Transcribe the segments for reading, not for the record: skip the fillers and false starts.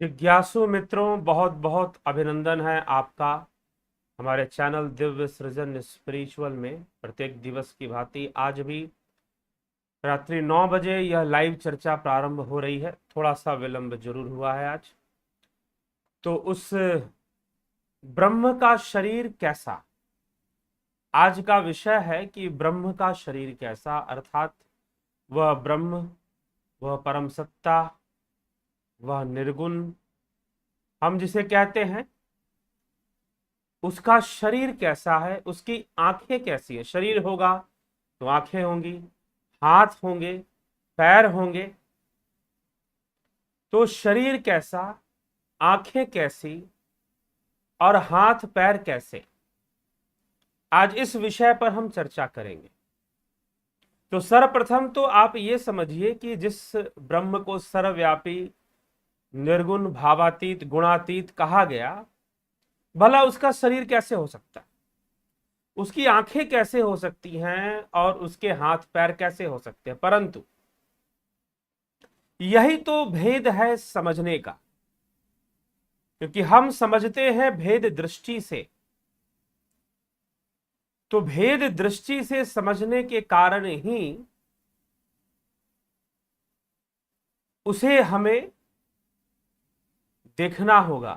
जिज्ञासु मित्रों, बहुत बहुत अभिनंदन है आपका हमारे चैनल दिव्य सृजन स्पिरिचुअल में। प्रत्येक दिवस की भांति आज भी रात्रि 9 बजे यह लाइव चर्चा प्रारंभ हो रही है। थोड़ा सा विलंब जरूर हुआ है आज। तो उस ब्रह्म का शरीर कैसा, आज का विषय है कि ब्रह्म का शरीर कैसा, अर्थात वह ब्रह्म, वह परम सत्ता, वह निर्गुण हम जिसे कहते हैं, उसका शरीर कैसा है, उसकी आंखें कैसी है। शरीर होगा तो आंखें होंगी, हाथ होंगे, पैर होंगे। तो शरीर कैसा, आंखें कैसी और हाथ पैर कैसे, आज इस विषय पर हम चर्चा करेंगे। तो सर्वप्रथम तो आप ये समझिए कि जिस ब्रह्म को सर्वव्यापी, निर्गुण, भावातीत, गुणातीत कहा गया, भला उसका शरीर कैसे हो सकता है, उसकी आंखें कैसे हो सकती हैं और उसके हाथ पैर कैसे हो सकते हैं। परंतु यही तो भेद है समझने का, क्योंकि हम समझते हैं भेद दृष्टि से। तो भेद दृष्टि से समझने के कारण ही उसे हमें देखना होगा।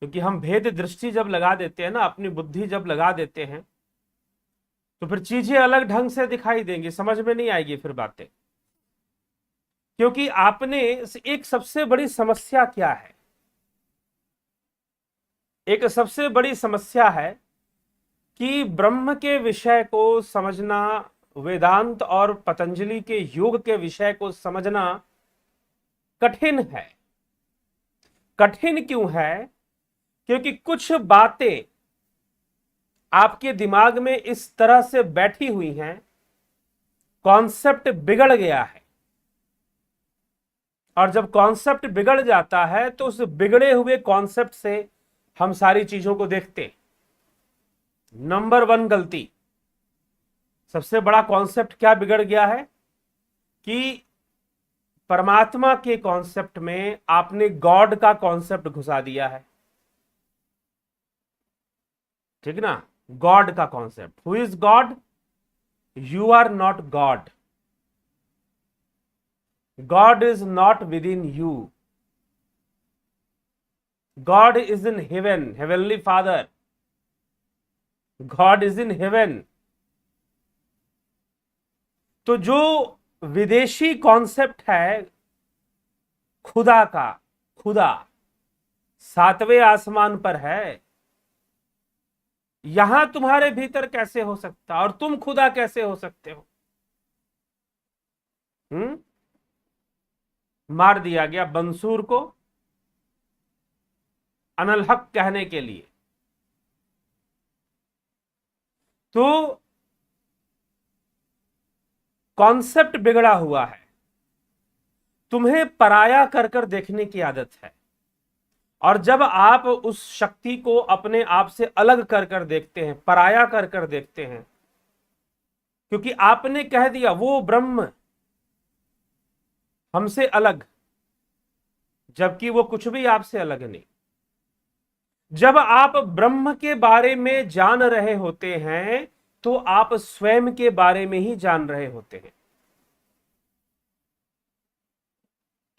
क्योंकि हम भेद दृष्टि जब लगा देते हैं ना, अपनी बुद्धि जब लगा देते हैं, तो फिर चीजें अलग ढंग से दिखाई देंगी, समझ में नहीं आएगी फिर बातें। क्योंकि आपने एक सबसे बड़ी समस्या क्या है, एक सबसे बड़ी समस्या है कि ब्रह्म के विषय को समझना, वेदांत और पतंजलि के योग के विषय को समझना कठिन है। कठिन क्यों है? क्योंकि कुछ बातें आपके दिमाग में इस तरह से बैठी हुई हैं, कॉन्सेप्ट बिगड़ गया है। और जब कॉन्सेप्ट बिगड़ जाता है तो उस बिगड़े हुए कॉन्सेप्ट से हम सारी चीजों को देखते हैं। नंबर 1 गलती, सबसे बड़ा कॉन्सेप्ट क्या बिगड़ गया है कि परमात्मा के कॉन्सेप्ट में आपने गॉड का कॉन्सेप्ट घुसा दिया है। ठीक ना? गॉड का concept. Who is God? You are not God. God is not within you. God is in heaven, heavenly father. God is in heaven. तो जो विदेशी कॉन्सेप्ट है खुदा का, खुदा 7वें आसमान पर है, यहां तुम्हारे भीतर कैसे हो सकता और तुम खुदा कैसे हो सकते हो? मार दिया गया बंसूर को अनलहक कहने के लिए। तो कॉन्सेप्ट बिगड़ा हुआ है। तुम्हें पराया कर कर देखने की आदत है, और जब आप उस शक्ति को अपने आप से अलग कर कर देखते हैं, पराया कर कर देखते हैं, क्योंकि आपने कह दिया वो ब्रह्म हमसे अलग, जबकि वो कुछ भी आपसे अलग नहीं। जब आप ब्रह्म के बारे में जान रहे होते हैं तो आप स्वयं के बारे में ही जान रहे होते हैं,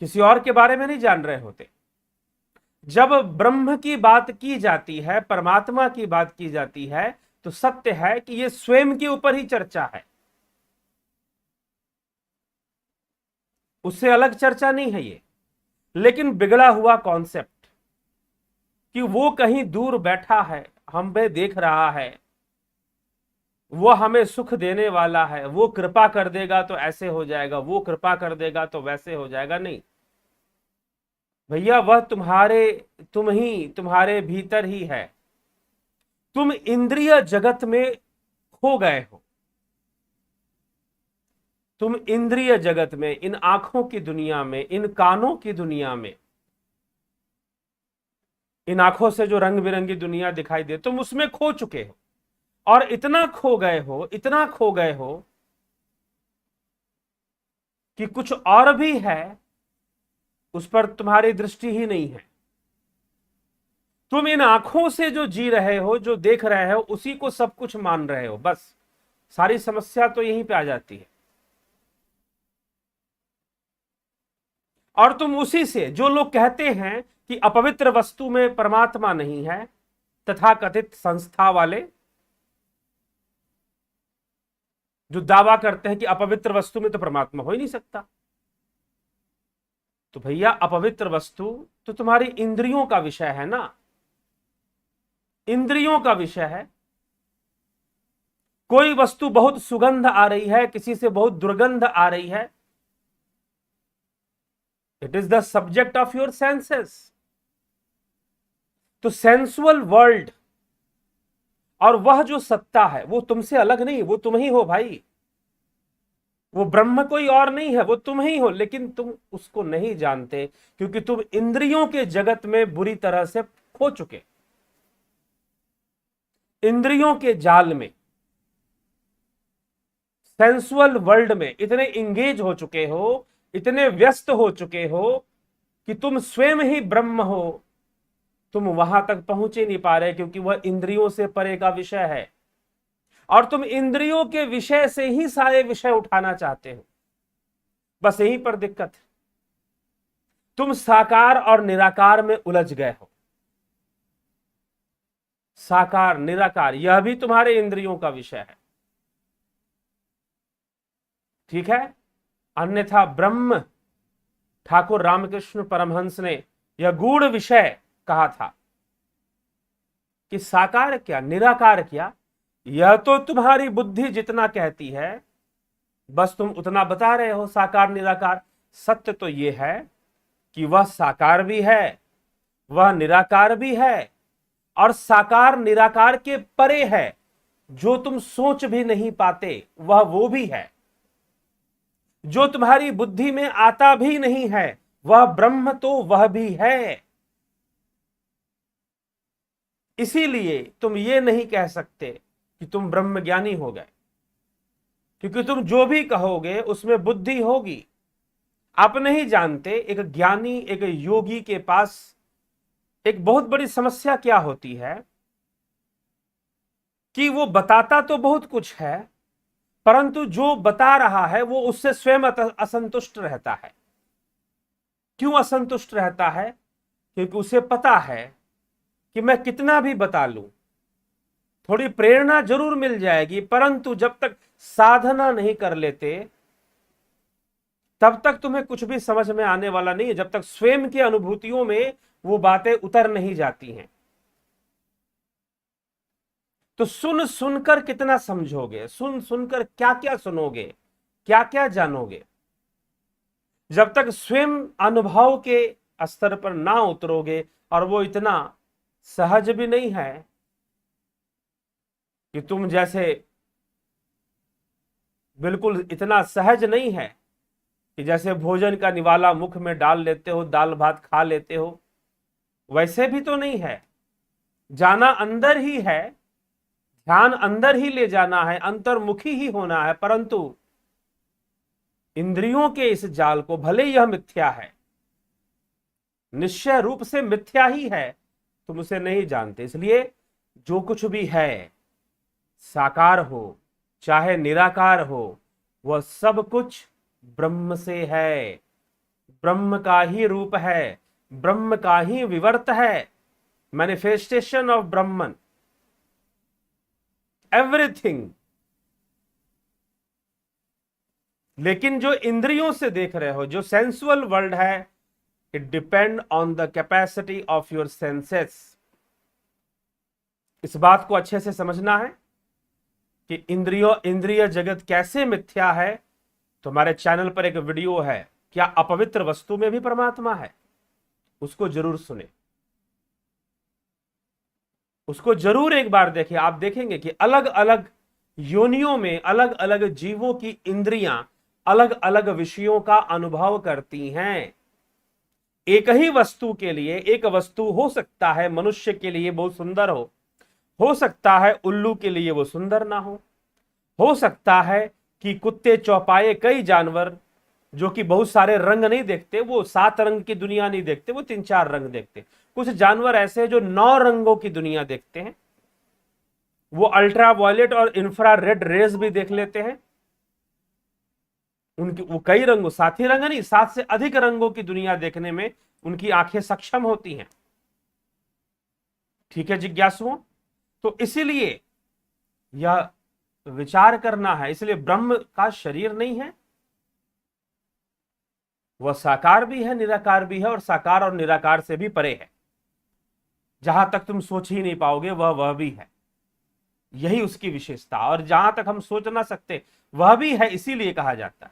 किसी और के बारे में नहीं जान रहे होते। जब ब्रह्म की बात की जाती है, परमात्मा की बात की जाती है, तो सत्य है कि यह स्वयं के ऊपर ही चर्चा है, उससे अलग चर्चा नहीं है ये। लेकिन बिगड़ा हुआ कॉन्सेप्ट कि वो कहीं दूर बैठा है, हम पे देख रहा है, वो हमें सुख देने वाला है, वो कृपा कर देगा तो ऐसे हो जाएगा, वो कृपा कर देगा तो वैसे हो जाएगा। नहीं भैया, वह तुम्हारे भीतर ही है। तुम इंद्रिय जगत में खो गए हो। तुम इंद्रिय जगत में, इन आंखों की दुनिया में, इन कानों की दुनिया में, इन आंखों से जो रंग बिरंगी दुनिया दिखाई दे, तुम उसमें खो चुके हो। और इतना खो गए हो, इतना खो गए हो कि कुछ और भी है उस पर तुम्हारी दृष्टि ही नहीं है। तुम इन आंखों से जो जी रहे हो, जो देख रहे हो, उसी को सब कुछ मान रहे हो। बस सारी समस्या तो यहीं पे आ जाती है। और तुम उसी से, जो लोग कहते हैं कि अपवित्र वस्तु में परमात्मा नहीं है, तथाकथित संस्था वाले जो दावा करते हैं कि अपवित्र वस्तु में तो परमात्मा हो ही नहीं सकता, तो भैया अपवित्र वस्तु तो तुम्हारी इंद्रियों का विषय है ना, इंद्रियों का विषय है। कोई वस्तु बहुत सुगंध आ रही है, किसी से बहुत दुर्गंध आ रही है, it is the subject of your senses. तो सेंसुअल वर्ल्ड और वह जो सत्ता है वो तुमसे अलग नहीं, वो तुम ही हो भाई। वो ब्रह्म कोई और नहीं है, वो तुम ही हो, लेकिन तुम उसको नहीं जानते क्योंकि तुम इंद्रियों के जगत में बुरी तरह से खो चुके, इंद्रियों के जाल में, सेंसुअल वर्ल्ड में इतने इंगेज हो चुके हो, इतने व्यस्त हो चुके हो कि तुम स्वयं ही ब्रह्म हो, तुम वहां तक पहुंच ही नहीं पा रहे क्योंकि वह इंद्रियों से परे का विषय है। और तुम इंद्रियों के विषय से ही सारे विषय उठाना चाहते हो, बस यहीं पर दिक्कत है। तुम साकार और निराकार में उलझ गए हो। साकार निराकार यह भी तुम्हारे इंद्रियों का विषय है, ठीक है। अन्यथा ब्रह्म, ठाकुर रामकृष्ण परमहंस ने यह गूढ़ विषय कहा था कि साकार क्या निराकार क्या, यह तो तुम्हारी बुद्धि जितना कहती है बस तुम उतना बता रहे हो, साकार निराकार। सत्य तो यह है कि वह साकार भी है, वह निराकार भी है, और साकार निराकार के परे है, जो तुम सोच भी नहीं पाते वह वो भी है, जो तुम्हारी बुद्धि में आता भी नहीं है वह ब्रह्म तो वह भी है। इसीलिए तुम ये नहीं कह सकते कि तुम ब्रह्म ज्ञानी हो गए, क्योंकि तुम जो भी कहोगे उसमें बुद्धि होगी। आप नहीं जानते एक ज्ञानी, एक योगी के पास एक बहुत बड़ी समस्या क्या होती है कि वो बताता तो बहुत कुछ है, परंतु जो बता रहा है वो उससे स्वयं असंतुष्ट रहता है। क्यों असंतुष्ट रहता है? क्योंकि उसे पता है कि मैं कितना भी बता लूं, थोड़ी प्रेरणा जरूर मिल जाएगी, परंतु जब तक साधना नहीं कर लेते तब तक तुम्हें कुछ भी समझ में आने वाला नहीं है, जब तक स्वयं की अनुभूतियों में वो बातें उतर नहीं जाती हैं। तो सुन सुनकर कितना समझोगे, सुन सुनकर क्या क्या सुनोगे, क्या क्या जानोगे। जब तक स्वयं अनुभव के स्तर पर ना उतरोगे, और वो इतना सहज भी नहीं है कि तुम जैसे, बिल्कुल इतना सहज नहीं है कि जैसे भोजन का निवाला मुख में डाल लेते हो, दाल भात खा लेते हो, वैसे भी तो नहीं है। जाना अंदर ही है, ध्यान अंदर ही ले जाना है, अंतर्मुखी ही होना है, परंतु इंद्रियों के इस जाल को, भले यह मिथ्या है, निश्चय रूप से मिथ्या ही है, तुम उसे नहीं जानते। इसलिए जो कुछ भी है, साकार हो चाहे निराकार हो, वह सब कुछ ब्रह्म से है, ब्रह्म का ही रूप है, ब्रह्म का ही विवर्त है, मैनिफेस्टेशन ऑफ ब्रह्मन, एवरीथिंग। लेकिन जो इंद्रियों से देख रहे हो, जो सेंसुअल वर्ल्ड है, it depend on the capacity of your senses. इस बात को अच्छे से समझना है कि इंद्रिय जगत कैसे मिथ्या है। तुम्हारे चैनल पर एक वीडियो है, क्या अपवित्र वस्तु में भी परमात्मा है, उसको जरूर सुने, उसको जरूर एक बार देखिए। आप देखेंगे कि अलग अलग योनियों में अलग अलग जीवों की इंद्रियां अलग अलग विषयों का अनुभव करती हैं। एक ही वस्तु के लिए, एक वस्तु हो सकता है मनुष्य के लिए बहुत सुंदर हो सकता है उल्लू के लिए वो सुंदर ना हो सकता है कि कुत्ते चौपाए कई जानवर जो कि बहुत सारे रंग नहीं देखते, वो 7 रंग की दुनिया नहीं देखते, वो 3-4 रंग देखते। कुछ जानवर ऐसे हैं जो 9 रंगों की दुनिया देखते हैं, वो अल्ट्रा वायलेट और इंफ्रारेड रेज भी देख लेते हैं। उनकी वो कई रंगों, 7 ही रंग नहीं, 7 से अधिक रंगों की दुनिया देखने में उनकी आंखें सक्षम होती हैं। ठीक है जिज्ञासुओं, तो इसीलिए यह विचार करना है, इसलिए ब्रह्म का शरीर नहीं है, वह साकार भी है, निराकार भी है, और साकार और निराकार से भी परे है। जहां तक तुम सोच ही नहीं पाओगे वह भी है, यही उसकी विशेषता। और जहां तक हम सोच ना सकते वह भी है, इसीलिए कहा जाता है।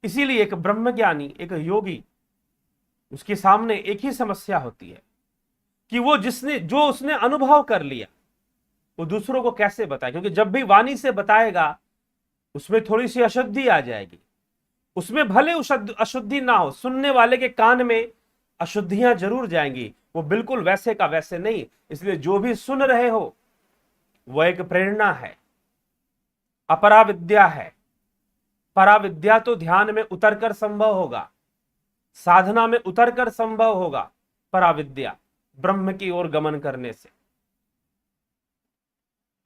इसीलिए एक ब्रह्मज्ञानी, एक योगी, उसके सामने एक ही समस्या होती है कि वो जो उसने अनुभव कर लिया वो दूसरों को कैसे बताए, क्योंकि जब भी वाणी से बताएगा उसमें थोड़ी सी अशुद्धि आ जाएगी। उसमें भले अशुद्धि ना हो, सुनने वाले के कान में अशुद्धियां जरूर जाएंगी, वो बिल्कुल वैसे का वैसे नहीं। इसलिए जो भी सुन रहे हो वह एक प्रेरणा है, अपरा विद्या है। परा विद्या तो ध्यान में उतरकर संभव होगा, साधना में उतरकर संभव होगा। परा विद्या ब्रह्म की ओर गमन करने से।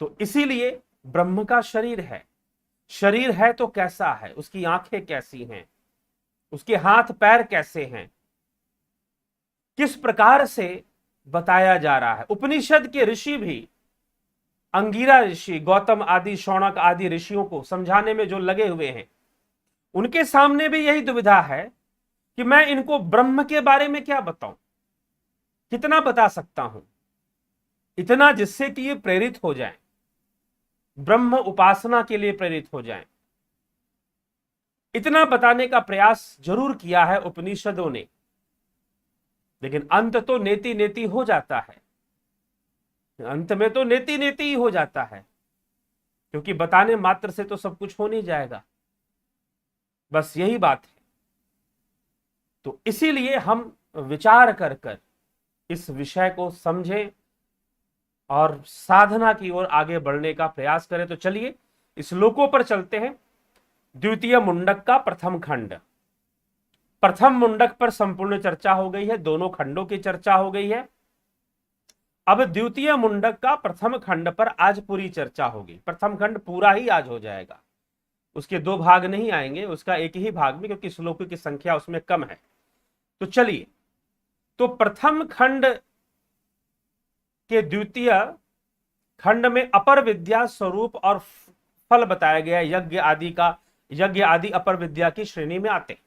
तो इसीलिए ब्रह्म का शरीर है। शरीर है तो कैसा है, उसकी आंखें कैसी हैं, उसके हाथ पैर कैसे हैं, किस प्रकार से बताया जा रहा है। उपनिषद के ऋषि भी, अंगिरा ऋषि, गौतम आदि, शौनक आदि ऋषियों को समझाने में जो लगे हुए हैं, उनके सामने भी यही दुविधा है कि मैं इनको ब्रह्म के बारे में क्या बताऊं, कितना बता सकता हूं, इतना जिससे कि ये प्रेरित हो जाएं, ब्रह्म उपासना के लिए प्रेरित हो जाएं। इतना बताने का प्रयास जरूर किया है उपनिषदों ने, लेकिन अंत तो नेति नेति हो जाता है। अंत में तो नेति नेति ही हो जाता है, क्योंकि बताने मात्र से तो सब कुछ हो नहीं जाएगा। बस यही बात है। तो इसीलिए हम विचार कर कर इस विषय को समझें और साधना की ओर आगे बढ़ने का प्रयास करें। तो चलिए श्लोकों पर चलते हैं। द्वितीय मुंडक का प्रथम खंड। प्रथम मुंडक पर संपूर्ण चर्चा हो गई है, दोनों खंडों की चर्चा हो गई है। अब द्वितीय मुंडक का प्रथम खंड पर आज पूरी चर्चा होगी। प्रथम खंड पूरा ही आज हो जाएगा, उसके 2 भाग नहीं आएंगे, उसका एक ही भाग में, क्योंकि श्लोकों की संख्या उसमें कम है। तो चलिए, तो प्रथम खंड के द्वितीय खंड में अपर विद्या स्वरूप और फल बताया गया। यज्ञ आदि अपर विद्या की श्रेणी में आते,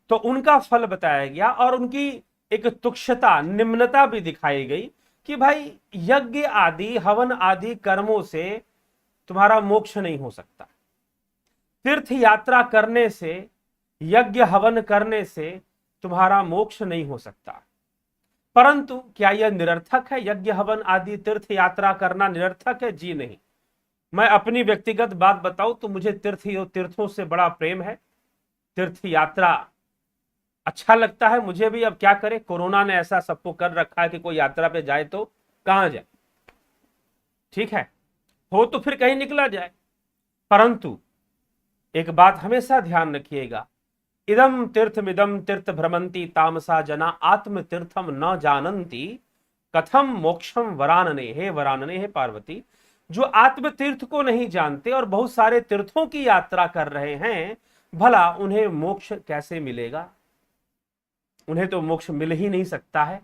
तो उनका फल बताया गया और उनकी एक तुच्छता, निम्नता भी दिखाई गई कि भाई यज्ञ आदि, हवन आदि कर्मों से तुम्हारा मोक्ष नहीं हो सकता। तीर्थ यात्रा करने से, यज्ञ हवन करने से तुम्हारा मोक्ष नहीं हो सकता। परंतु क्या यह निरर्थक है? यज्ञ हवन आदि तीर्थ यात्रा करना निरर्थक है? जी नहीं। मैं अपनी व्यक्तिगत बात बताऊं तो मुझे तीर्थों से बड़ा प्रेम है। तीर्थ यात्रा अच्छा लगता है मुझे भी। अब क्या करें, कोरोना ने ऐसा सबको कर रखा है कि कोई यात्रा पे जाए तो कहां जाए। ठीक है, हो तो फिर कहीं निकला जाए। परंतु एक बात हमेशा ध्यान रखिएगा, इदम तीर्थमिदम तीर्थ भ्रमंती तामसा जना आत्म तीर्थम न जानंती कथम मोक्षम वरानने। हे वरानने, हे पार्वती, जो आत्म तीर्थ को नहीं जानते और बहुत सारे तीर्थों की यात्रा कर रहे हैं, भला उन्हें मोक्ष कैसे मिलेगा? उन्हें तो मोक्ष मिल ही नहीं सकता है,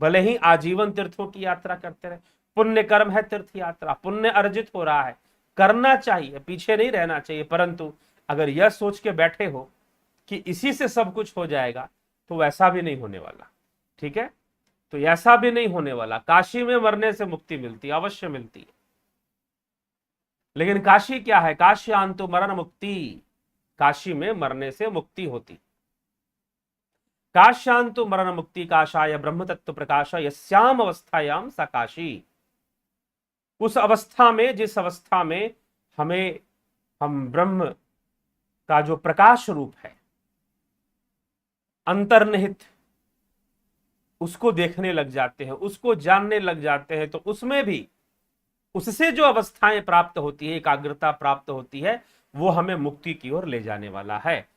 भले ही आजीवन तीर्थों की यात्रा करते रहे। पुण्य कर्म है तीर्थ यात्रा, पुण्य अर्जित हो रहा है, करना चाहिए, पीछे नहीं रहना चाहिए। परंतु अगर यह सोच के बैठे हो कि इसी से सब कुछ हो जाएगा, तो वैसा भी नहीं होने वाला। ठीक है, तो ऐसा भी नहीं होने वाला। काशी में मरने से मुक्ति मिलती, अवश्य मिलती है, लेकिन काशी क्या है? काश्यान्तो मरण मुक्ति, काशी में मरने से मुक्ति होती। काश्यान्तो मरण मुक्ति काशाय ब्रह्म तत्व प्रकाश यस्याम अवस्थायाम सा काशी। उस अवस्था में, जिस अवस्था में हम ब्रह्म का जो प्रकाश रूप है, अंतर्निहित, उसको देखने लग जाते हैं, उसको जानने लग जाते हैं, तो उसमें भी, उससे जो अवस्थाएं प्राप्त होती है, एकाग्रता प्राप्त होती है, वो हमें मुक्ति की ओर ले जाने वाला है।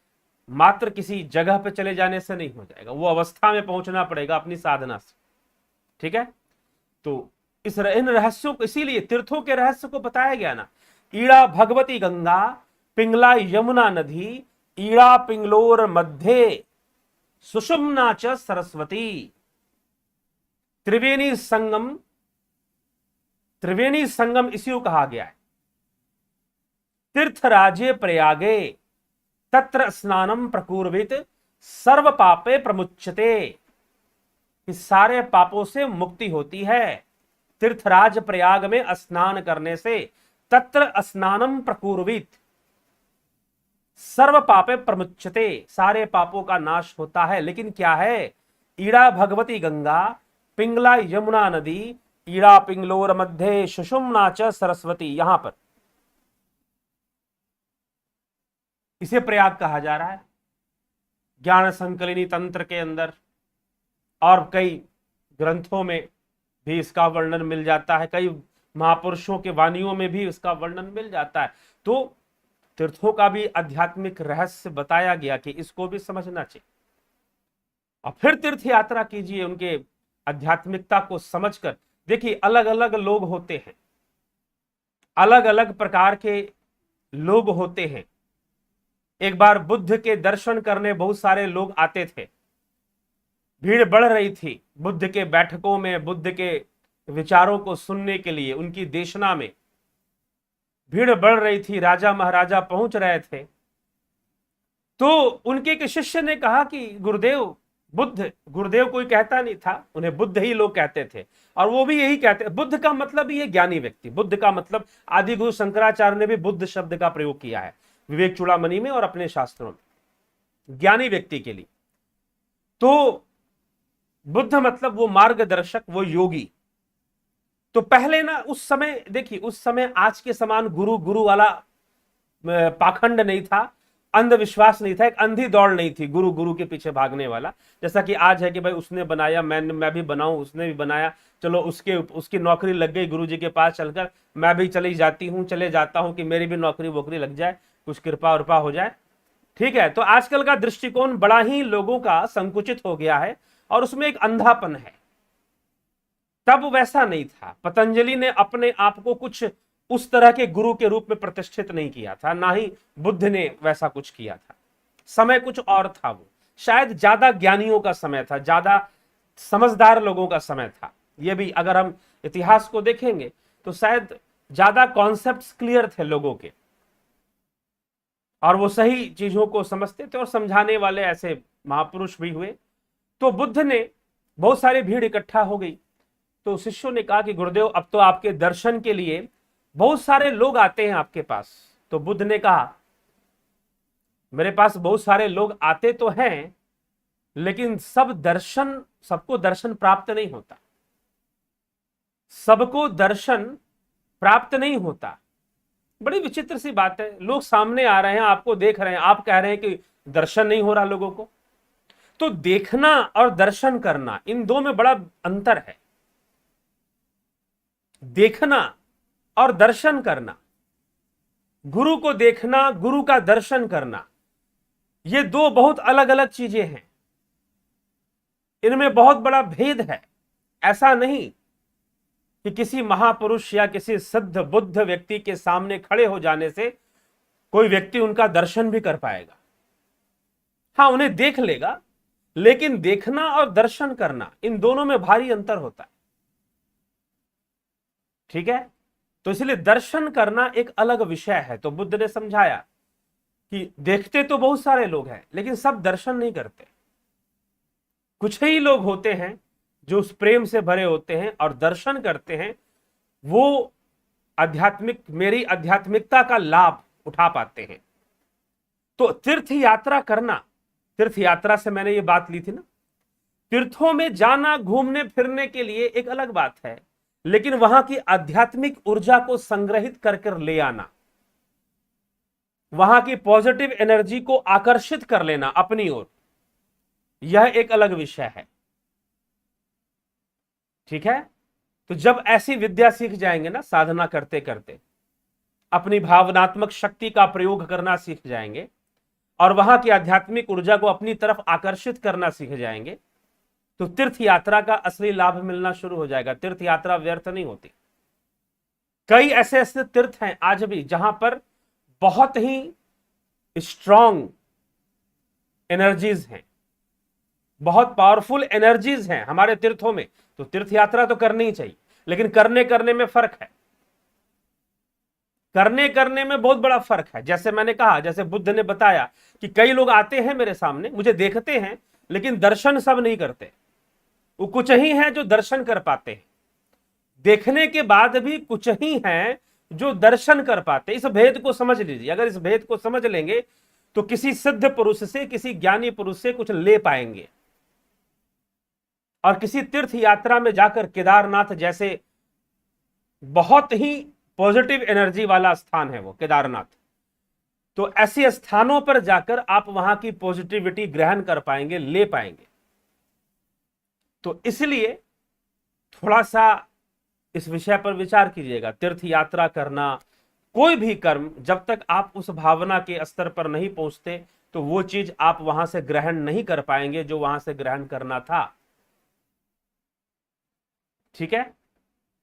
मात्र किसी जगह पे चले जाने से नहीं हो जाएगा, वो अवस्था में पहुंचना पड़ेगा अपनी साधना से। ठीक है, तो इन रहस्यों को, इसीलिए तीर्थों के रहस्य को बताया गया ना। ईड़ा भगवती गंगा, पिंगला यमुना नदी, ईड़ा पिंगलोर मध्य सुषुम्ना च सरस्वती, त्रिवेणी संगम, त्रिवेणी संगम इसी को कहा गया है। तीर्थराजे प्रयागे तत्र स्नानम प्रकुर्वित सर्व पापे प्रमुच्यते, इस सारे पापों से मुक्ति होती है तीर्थराज प्रयाग में स्नान करने से। तत्र स्नानम प्रकुर्वित सर्व पापे प्रमुच्यते, सारे पापों का नाश होता है। लेकिन क्या है, ईड़ा भगवती गंगा, पिंगला यमुना नदी, ईड़ा पिंगलोर मध्य सुषुम्ना च सरस्वती, यहां पर इसे प्रयाग कहा जा रहा है। ज्ञान संकलिनी तंत्र के अंदर और कई ग्रंथों में भी इसका वर्णन मिल जाता है, कई महापुरुषों के वाणियों में भी इसका वर्णन मिल जाता है। तो तीर्थों का भी आध्यात्मिक रहस्य बताया गया कि इसको भी समझना चाहिए। और फिर तीर्थ यात्रा कीजिए उनके आध्यात्मिकता को समझकर। देखिए, अलग अलग लोग होते हैं, अलग अलग प्रकार के लोग होते हैं। एक बार बुद्ध के दर्शन करने बहुत सारे लोग आते थे, भीड़ बढ़ रही थी बुद्ध के बैठकों में, बुद्ध के विचारों को सुनने के लिए। उनकी देशना में भीड़ बढ़ रही थी, राजा महाराजा पहुंच रहे थे। तो उनके एक शिष्य ने कहा कि गुरुदेव, बुद्ध, गुरुदेव कोई कहता नहीं था, उन्हें बुद्ध ही लोग कहते थे, और वो भी यही कहते, बुद्ध का मतलब ही है ज्ञानी व्यक्ति। बुद्ध का मतलब, आदि गुरु शंकराचार्य ने भी बुद्ध शब्द का प्रयोग किया है विवेक चूड़ामणि में और अपने शास्त्रों में, ज्ञानी व्यक्ति के लिए। तो बुद्ध मतलब वो मार्गदर्शक, वो योगी। तो पहले ना, उस समय देखिए, उस समय आज के समान गुरु गुरु वाला पाखंड नहीं था, अंधविश्वास नहीं था, एक अंधी दौड़ नहीं थी गुरु गुरु के पीछे भागने वाला। जैसा कि आज है कि भाई उसने बनाया, मैं भी बनाऊं, उसने भी बनाया, चलो उसकी नौकरी लग गई गुरु जी के पास चलकर, मैं भी चली जाती हूं, चले जाता हूं कि मेरी भी नौकरी वोकरी लग जाए, कुछ कृपा उर्पा हो जाए। ठीक है, तो आजकल का दृष्टिकोण बड़ा ही लोगों का संकुचित हो गया है और उसमें एक अंधापन है। तब वैसा नहीं था। पतंजलि ने अपने आप को कुछ उस तरह के गुरु के रूप में प्रतिष्ठित नहीं किया था, ना ही बुद्ध ने वैसा कुछ किया था। समय कुछ और था, वो शायद ज्यादा ज्ञानियों का समय था, ज्यादा समझदार लोगों का समय था। ये भी अगर हम इतिहास को देखेंगे तो शायद ज्यादा कॉन्सेप्ट्स क्लियर थे लोगों के, और वो सही चीजों को समझते थे और समझाने वाले ऐसे महापुरुष भी हुए। तो बुद्ध ने, बहुत सारी भीड़ इकट्ठा हो गई, तो शिष्यों ने कहा कि गुरुदेव, अब तो आपके दर्शन के लिए बहुत सारे लोग आते हैं आपके पास। तो बुद्ध ने कहा, मेरे पास बहुत सारे लोग आते तो हैं, लेकिन सबको दर्शन प्राप्त नहीं होता, सबको दर्शन प्राप्त नहीं होता। बड़ी विचित्र सी बात है, लोग सामने आ रहे हैं, आपको देख रहे हैं, आप कह रहे हैं कि दर्शन नहीं हो रहा लोगों को। तो देखना और दर्शन करना, इन दो में बड़ा अंतर है। देखना और दर्शन करना, गुरु को देखना, गुरु का दर्शन करना, ये दो बहुत अलग अलग चीजें हैं। इनमें बहुत बड़ा भेद है। ऐसा नहीं कि किसी महापुरुष या किसी सिद्ध बुद्ध व्यक्ति के सामने खड़े हो जाने से कोई व्यक्ति उनका दर्शन भी कर पाएगा। हाँ, उन्हें देख लेगा, लेकिन देखना और दर्शन करना, इन दोनों में भारी अंतर होता है। ठीक है, तो इसलिए दर्शन करना एक अलग विषय है। तो बुद्ध ने समझाया कि देखते तो बहुत सारे लोग हैं, लेकिन सब दर्शन नहीं करते। कुछ ही लोग होते हैं जो उस प्रेम से भरे होते हैं और दर्शन करते हैं, वो मेरी आध्यात्मिकता का लाभ उठा पाते हैं। तो तीर्थ यात्रा करना, तीर्थ यात्रा से मैंने ये बात ली थी ना, तीर्थों में जाना घूमने फिरने के लिए एक अलग बात है, लेकिन वहां की आध्यात्मिक ऊर्जा को संग्रहित कर ले आना, वहां की पॉजिटिव एनर्जी को आकर्षित कर लेना अपनी ओर, यह एक अलग विषय है। ठीक है, तो जब ऐसी विद्या सीख जाएंगे ना, साधना करते करते अपनी भावनात्मक शक्ति का प्रयोग करना सीख जाएंगे और वहां की आध्यात्मिक ऊर्जा को अपनी तरफ आकर्षित करना सीख जाएंगे तो तीर्थ यात्रा का असली लाभ मिलना शुरू हो जाएगा। तीर्थ यात्रा व्यर्थ नहीं होती। कई ऐसे ऐसे तीर्थ हैं आज भी जहां पर बहुत ही स्ट्रॉन्ग एनर्जीज हैं, बहुत पावरफुल एनर्जीज हैं हमारे तीर्थों में। तो तीर्थ यात्रा तो करनी ही चाहिए, लेकिन करने में फर्क है। करने में बहुत बड़ा फर्क है। जैसे मैंने कहा, जैसे बुद्ध ने बताया कि कई लोग आते हैं मेरे सामने, मुझे देखते हैं, लेकिन दर्शन सब नहीं करते। वो कुछ ही हैं जो दर्शन कर पाते हैं, देखने के बाद भी कुछ ही हैं जो दर्शन कर पाते। इस भेद को समझ लीजिए। अगर इस भेद को समझ लेंगे तो किसी सिद्ध पुरुष से, किसी ज्ञानी पुरुष से कुछ ले पाएंगे। और किसी तीर्थ यात्रा में जाकर, केदारनाथ जैसे बहुत ही पॉजिटिव एनर्जी वाला स्थान है वो केदारनाथ, तो ऐसे स्थानों पर जाकर आप वहां की पॉजिटिविटी ग्रहण कर पाएंगे, ले पाएंगे। तो इसलिए थोड़ा सा इस विषय पर विचार कीजिएगा। तीर्थ यात्रा करना, कोई भी कर्म, जब तक आप उस भावना के स्तर पर नहीं पहुंचते तो वो चीज आप वहां से ग्रहण नहीं कर पाएंगे जो वहां से ग्रहण करना था। ठीक है?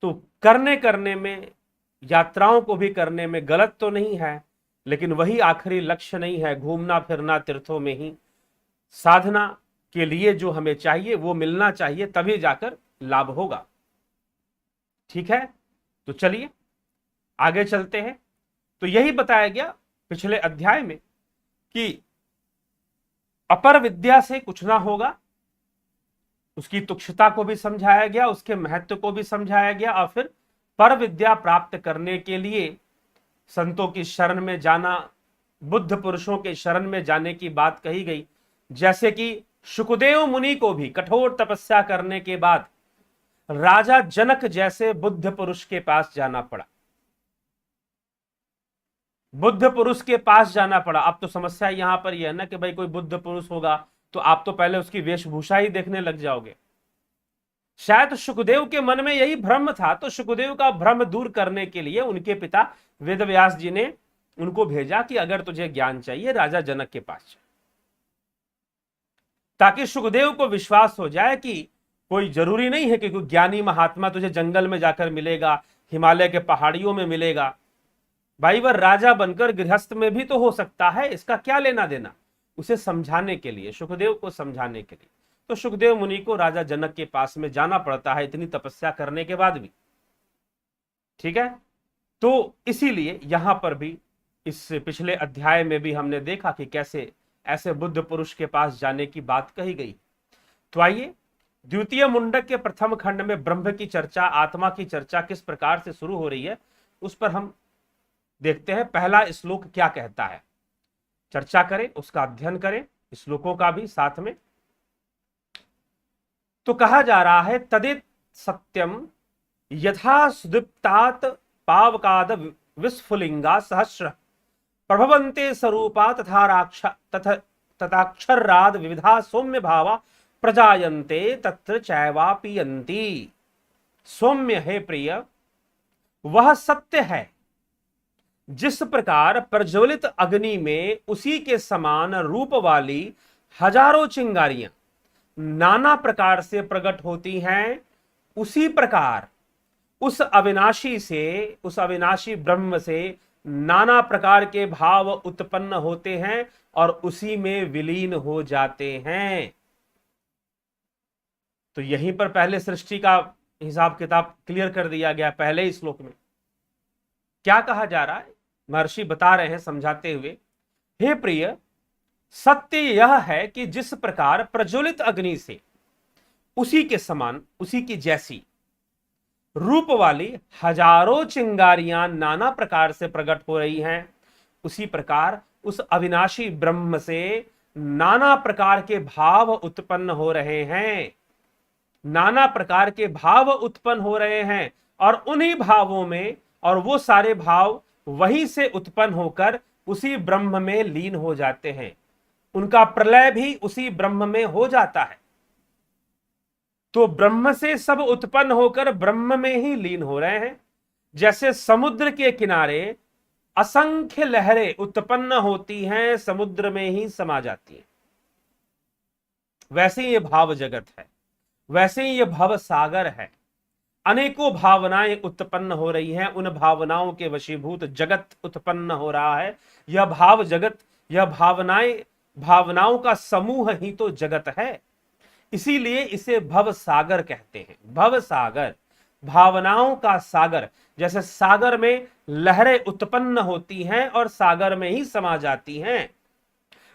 तो करने में, यात्राओं को भी करने में गलत तो नहीं है, लेकिन वही आखिरी लक्ष्य नहीं है। घूमना फिरना तीर्थों में ही साधना के लिए जो हमें चाहिए वो मिलना चाहिए, तभी जाकर लाभ होगा। ठीक है? तो चलिए आगे चलते हैं। तो यही बताया गया पिछले अध्याय में कि अपर विद्या से कुछ ना होगा, उसकी तुच्छता को भी समझाया गया, उसके महत्व को भी समझाया गया, और फिर पर विद्या प्राप्त करने के लिए संतों की शरण में जाना, बुद्ध पुरुषों के शरण में जाने की बात कही गई। जैसे कि शुकदेव मुनि को भी कठोर तपस्या करने के बाद राजा जनक जैसे बुद्ध पुरुष के पास जाना पड़ा। बुद्ध पुरुष के पास जाना पड़ा। अब तो समस्या यहां पर यह है ना कि भाई कोई बुद्ध पुरुष होगा तो आप तो पहले उसकी वेशभूषा ही देखने लग जाओगे। शायद शुकदेव के मन में यही भ्रम था, तो शुकदेव का भ्रम दूर करने के लिए उनके पिता वेदव्यास जी ने उनको भेजा कि अगर तुझे ज्ञान चाहिए राजा जनक के पास जा, ताकि शुकदेव को विश्वास हो जाए कि कोई जरूरी नहीं है कि कोई ज्ञानी महात्मा तुझे जंगल में जाकर मिलेगा, हिमालय के पहाड़ियों में मिलेगा। भाई वह राजा बनकर गृहस्थ में भी तो हो सकता है, इसका क्या लेना देना। उसे समझाने के लिए, शुकदेव को समझाने के लिए, तो शुकदेव मुनि को राजा जनक के पास में जाना पड़ता है, इतनी तपस्या करने के बाद भी। ठीक है? तो इसीलिए यहां पर भी, इस पिछले अध्याय में भी हमने देखा कि कैसे ऐसे बुद्ध पुरुष के पास जाने की बात कही गई। तो आइए द्वितीय मुंडक के प्रथम खंड में ब्रह्म की चर्चा, आत्मा की चर्चा किस प्रकार से शुरू हो रही है उस पर हम देखते हैं। पहला श्लोक क्या कहता है, चर्चा करें, उसका अध्ययन करें, श्लोकों का भी साथ में। तो कहा जा रहा है, तदित सत्यम यथा सुदीप्तात पावकाद विस्फुलिंगा सहस्र प्रभवन्ते स्वरूपा तथाक्षराद विविधा सौम्य भावा प्रजायन्ते तत्र चैवा पियन्ति। सौम्य है प्रिय, वह सत्य है जिस प्रकार प्रज्वलित अग्नि में उसी के समान रूप वाली हजारों चिंगारियां नाना प्रकार से प्रकट होती हैं, उसी प्रकार उस अविनाशी से, उस अविनाशी ब्रह्म से नाना प्रकार के भाव उत्पन्न होते हैं और उसी में विलीन हो जाते हैं। तो यहीं पर पहले सृष्टि का हिसाब किताब क्लियर कर दिया गया। पहले ही श्लोक में क्या कहा जा रहा है, महर्षि बता रहे हैं समझाते हुए, हे प्रिय, सत्य यह है कि जिस प्रकार प्रज्वलित अग्नि से उसी के समान, उसी की जैसी रूप वाली हजारों चिंगारियां नाना प्रकार से प्रकट हो रही हैं, उसी प्रकार उस अविनाशी ब्रह्म से नाना प्रकार के भाव उत्पन्न हो रहे हैं। नाना प्रकार के भाव उत्पन्न हो रहे हैं और उन्हीं भावों में, और वो सारे भाव वहीं से उत्पन्न होकर उसी ब्रह्म में लीन हो जाते हैं। उनका प्रलय भी उसी ब्रह्म में हो जाता है। तो ब्रह्म से सब उत्पन्न होकर ब्रह्म में ही लीन हो रहे हैं। जैसे समुद्र के किनारे असंख्य लहरें उत्पन्न होती हैं, समुद्र में ही समा जाती हैं। वैसे ही ये भाव जगत है, वैसे ही ये भव सागर है। अनेकों भावनाएं उत्पन्न हो रही हैं, उन भावनाओं के वशीभूत जगत उत्पन्न हो रहा है। यह भाव जगत, यह भावनाओं का समूह ही तो जगत है। इसीलिए इसे भव सागर कहते हैं। भव सागर, भावनाओं का सागर। जैसे सागर में लहरें उत्पन्न होती हैं और सागर में ही समा जाती हैं,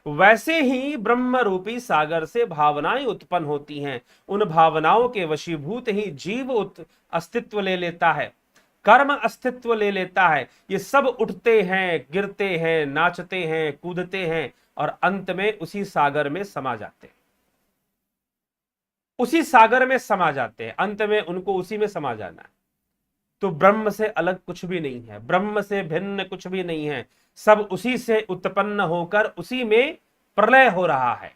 वैसे ही ब्रह्म रूपी सागर से भावनाएं उत्पन्न होती हैं। उन भावनाओं के वशीभूत ही जीव अस्तित्व ले लेता है, कर्म अस्तित्व ले लेता है। ये सब उठते हैं, गिरते हैं, नाचते हैं, कूदते हैं और अंत में उसी सागर में समा जाते हैं। उसी सागर में समा जाते हैं, अंत में उनको उसी में समा जाना है। तो ब्रह्म से अलग कुछ भी नहीं है, ब्रह्म से भिन्न कुछ भी नहीं है। सब उसी से उत्पन्न होकर उसी में प्रलय हो रहा है,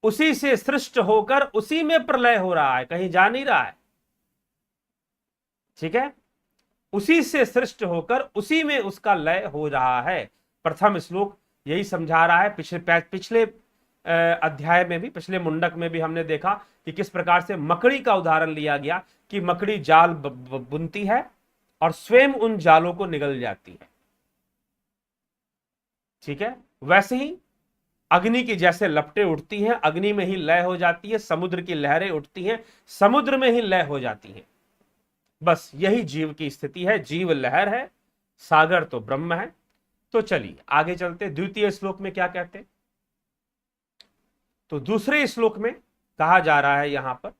उसी से सृष्ट होकर उसी में प्रलय हो रहा है, कहीं जा नहीं रहा है। ठीक है, उसी से सृष्ट होकर उसी में उसका लय हो रहा है। प्रथम श्लोक यही समझा रहा है। पिछले अध्याय में भी, पिछले मुंडक में भी हमने देखा कि किस प्रकार से मकड़ी का उदाहरण लिया गया कि मकड़ी जाल बुनती है और स्वयं उन जालों को निगल जाती है। ठीक है, वैसे ही अग्नि की जैसे लपटें उठती हैं, अग्नि में ही लय हो जाती है। समुद्र की लहरें उठती हैं, समुद्र में ही लय हो जाती हैं। बस यही जीव की स्थिति है। जीव लहर है, सागर तो ब्रह्म है। तो चलिए आगे चलते। द्वितीय श्लोक में क्या कहते हैं? तो दूसरे श्लोक में कहा जा रहा है यहां पर,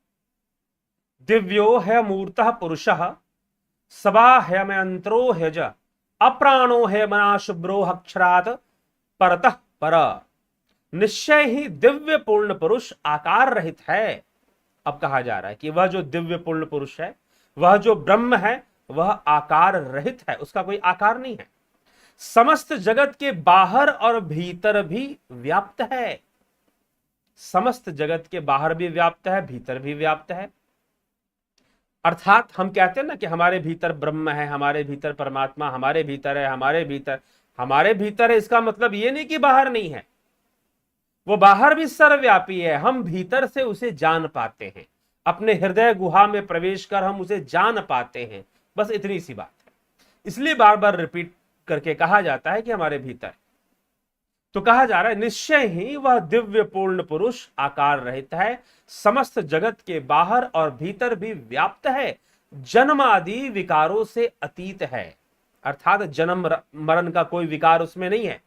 दिव्यो है मूर्तः पुरुषः सबा ह्यमयंत्रो ह्यज अप्राणो है मना शुभ्रो अक्षरात् परतः पर। निश्चय ही दिव्य पूर्ण पुरुष आकार रहित है। अब कहा जा रहा है कि वह जो दिव्य पूर्ण पुरुष है, वह जो ब्रह्म है, वह आकार रहित है, उसका कोई आकार नहीं है। समस्त जगत के बाहर और भीतर भी व्याप्त है। समस्त जगत के बाहर भी व्याप्त है, भीतर भी व्याप्त है। अर्थात हम कहते हैं ना कि हमारे भीतर ब्रह्म है, हमारे भीतर परमात्मा, हमारे भीतर है, हमारे भीतर है। इसका मतलब ये नहीं कि बाहर नहीं है, वो बाहर भी सर्वव्यापी है। हम भीतर से उसे जान पाते हैं, अपने हृदय गुहा में प्रवेश कर हम उसे जान पाते हैं। बस इतनी सी बात है। इसलिए बार बार रिपीट करके कहा जाता है कि हमारे भीतर। तो कहा जा रहा है निश्चय ही वह दिव्य पूर्ण पुरुष आकार रहित है, समस्त जगत के बाहर और भीतर भी व्याप्त है, जन्म आदि विकारों से अतीत है। अर्थात जन्म मरण का कोई विकार उसमें नहीं है,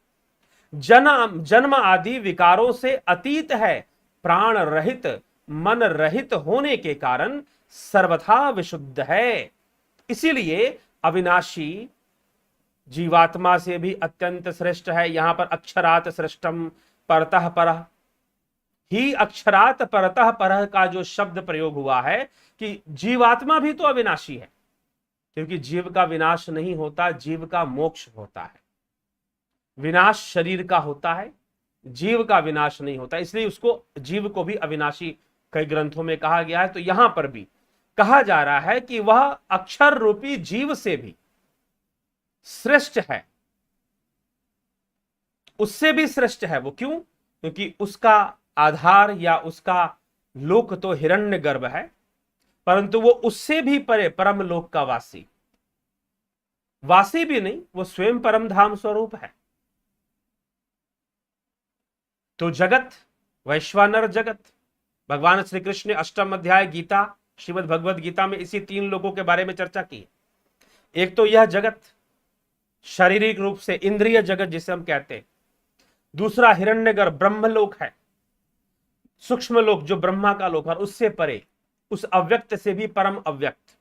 जन्म आदि विकारों से अतीत है, प्राण रहित, मन रहित होने के कारण सर्वथा विशुद्ध है। इसीलिए अविनाशी, जीवात्मा से भी अत्यंत श्रेष्ठ है। यहां पर अक्षरात श्रेष्ठम परतः परः, ही अक्षरात परतः परः का जो शब्द प्रयोग हुआ है कि जीवात्मा भी तो अविनाशी है, क्योंकि जीव का विनाश नहीं होता, जीव का मोक्ष होता है। विनाश शरीर का होता है, जीव का विनाश नहीं होता, इसलिए उसको, जीव को भी अविनाशी कई ग्रंथों में कहा गया है। तो यहां पर भी कहा जा रहा है कि वह अक्षर रूपी जीव से भी श्रेष्ठ है, उससे भी श्रेष्ठ है। वो क्यों? क्योंकि उसका आधार या उसका लोक तो हिरण्यगर्भ है, परंतु वो उससे भी परे परम लोक का वासी भी नहीं, वो स्वयं परम धाम स्वरूप है। तो जगत, वैश्वानर जगत, भगवान श्री कृष्ण ने अष्टम अध्याय गीता, श्रीमद् भगवद गीता में इसी तीन लोगों के बारे में चर्चा की। एक तो यह जगत शारीरिक रूप से इंद्रिय जगत जिसे हम कहते हैं, दूसरा हिरण्यगर्भ ब्रह्मलोक है, सूक्ष्म लोक जो ब्रह्मा का लोक है, उससे परे, उस अव्यक्त से भी परम अव्यक्त।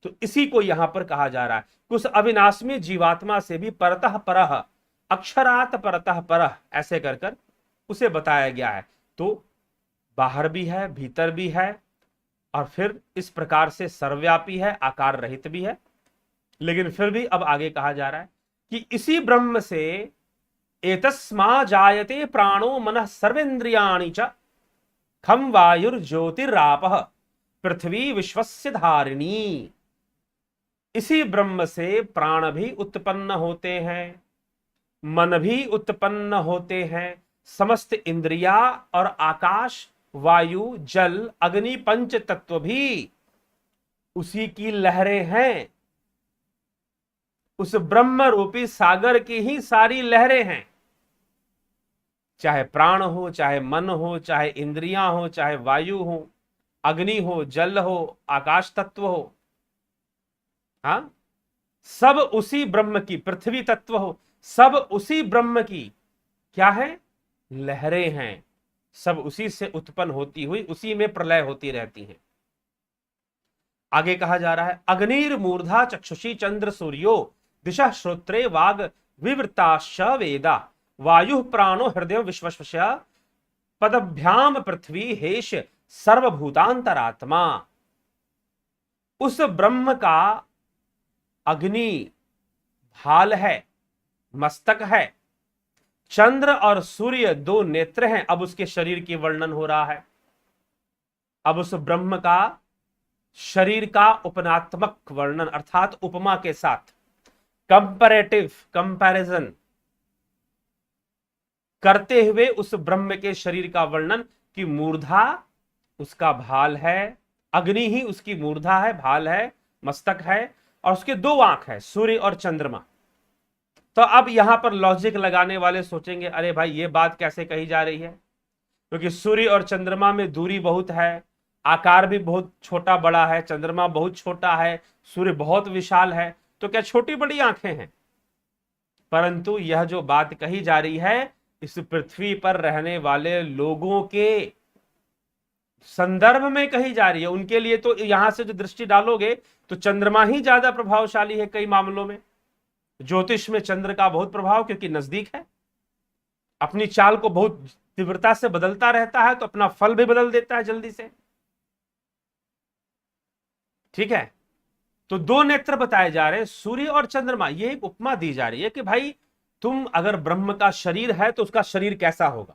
तो इसी को यहां पर कहा जा रहा है, उस अविनाशी जीवात्मा से भी परतः परः, अक्षरात परतः परः, ऐसे कर कर उसे बताया गया है। तो बाहर भी है, भीतर भी है, और फिर इस प्रकार से सर्वव्यापी है, आकार रहित भी है। लेकिन फिर भी अब आगे कहा जा रहा है कि इसी ब्रह्म से एतस्मा जायते प्राणो मनः सर्वेन्द्रियाणि च खम वायुर्ज्योतिरापः पृथ्वी विश्वस्य धारिणी। इसी ब्रह्म से प्राण भी उत्पन्न होते हैं, मन भी उत्पन्न होते हैं, समस्त इंद्रिया और आकाश, वायु, जल, अग्नि, पंच तत्व भी उसी की लहरें हैं। उस ब्रह्म रूपी सागर की ही सारी लहरें हैं। चाहे प्राण हो, चाहे मन हो, चाहे इंद्रियां हो, चाहे वायु हो, अग्नि हो, जल हो, आकाश तत्व हो, हाँ, सब उसी ब्रह्म की, पृथ्वी तत्व हो, सब उसी ब्रह्म की क्या है, लहरें हैं। सब उसी से उत्पन्न होती हुई उसी में प्रलय होती रहती हैं। आगे कहा जा रहा है, अग्निर मूर्धा चक्षुषी चंद्र सूर्यो दिशा श्रोत्रे वाग विवृताश्च वेदा वायु प्राणो हृदय विश्वस्य पदभ्याम पृथ्वी हेश सर्वभूतांतरात्मा। उस ब्रह्म का अग्नि भाल है, मस्तक है, चंद्र और सूर्य दो नेत्र हैं। अब उसके शरीर की वर्णन हो रहा है। अब उस ब्रह्म का शरीर का उपनात्मक वर्णन अर्थात उपमा के साथ कंपैरेटिव कंपैरिजन करते हुए उस ब्रह्म के शरीर का वर्णन कि मूर्धा उसका भाल है, अग्नि ही उसकी मूर्धा है, भाल है, मस्तक है, और उसके दो आंख है, सूर्य और चंद्रमा। तो अब यहां पर लॉजिक लगाने वाले सोचेंगे, अरे भाई ये बात कैसे कही जा रही है, क्योंकि सूर्य और चंद्रमा में दूरी बहुत है, आकार भी बहुत छोटा बड़ा है, चंद्रमा बहुत छोटा है, सूर्य बहुत विशाल है, तो क्या छोटी बड़ी आंखें हैं? परंतु यह जो बात कही जा रही है इस पृथ्वी पर रहने वाले लोगों के संदर्भ में कही जा रही है। उनके लिए तो यहां से जो दृष्टि डालोगे तो चंद्रमा ही ज्यादा प्रभावशाली है। कई मामलों में ज्योतिष में चंद्र का बहुत प्रभाव, क्योंकि नजदीक है, अपनी चाल को बहुत तीव्रता से बदलता रहता है, तो अपना फल भी बदल देता है जल्दी से। ठीक है, तो दो नेत्र बताए जा रहे हैं, सूर्य और चंद्रमा। ये एक उपमा दी जा रही है कि भाई तुम अगर ब्रह्म का शरीर है तो उसका शरीर कैसा होगा,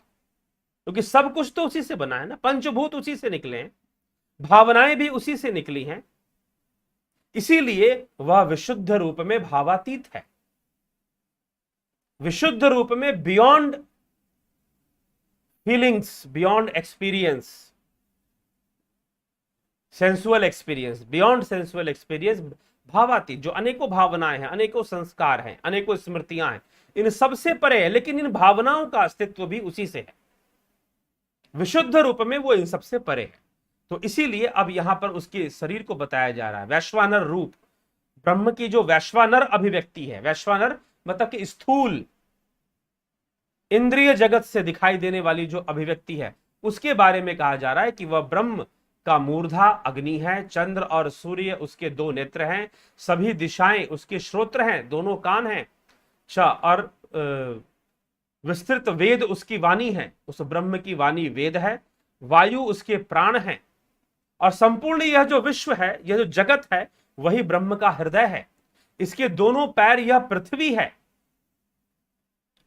क्योंकि सब कुछ तो उसी से बना है ना, पंचभूत उसी से निकले हैं, भावनाएं भी उसी से निकली हैं, इसीलिए वह विशुद्ध रूप में भावातीत है, विशुद्ध रूप में beyond feelings, beyond experience, sensual experience, beyond sensual experience, भावातीत, जो अनेकों भावनाएं हैं, अनेकों संस्कार हैं, अनेकों स्मृतियां हैं, इन सबसे परे है, लेकिन इन भावनाओं का अस्तित्व भी उसी से है, विशुद्ध रूप में वो इन सबसे परे है। तो इसीलिए अब यहां पर उसके शरीर को बताया जा रहा है, वैश्वानर रूप, ब्रह्म की जो वैश्वानर अभिव्यक्ति है, वैश्वानर मतलब कि स्थूल इंद्रिय जगत से दिखाई देने वाली जो अभिव्यक्ति है, उसके बारे में कहा जा रहा है कि वह ब्रह्म का मूर्धा अग्नि है, चंद्र और सूर्य उसके दो नेत्र हैं, सभी दिशाएं उसके श्रोत्र हैं, दोनों कान हैं, और विस्तृत वेद उसकी वाणी है, उस ब्रह्म की वाणी वेद है, वायु उसके प्राण है, और संपूर्ण यह जो विश्व है, यह जो जगत है, वही ब्रह्म का हृदय है। इसके दोनों पैर यह पृथ्वी है,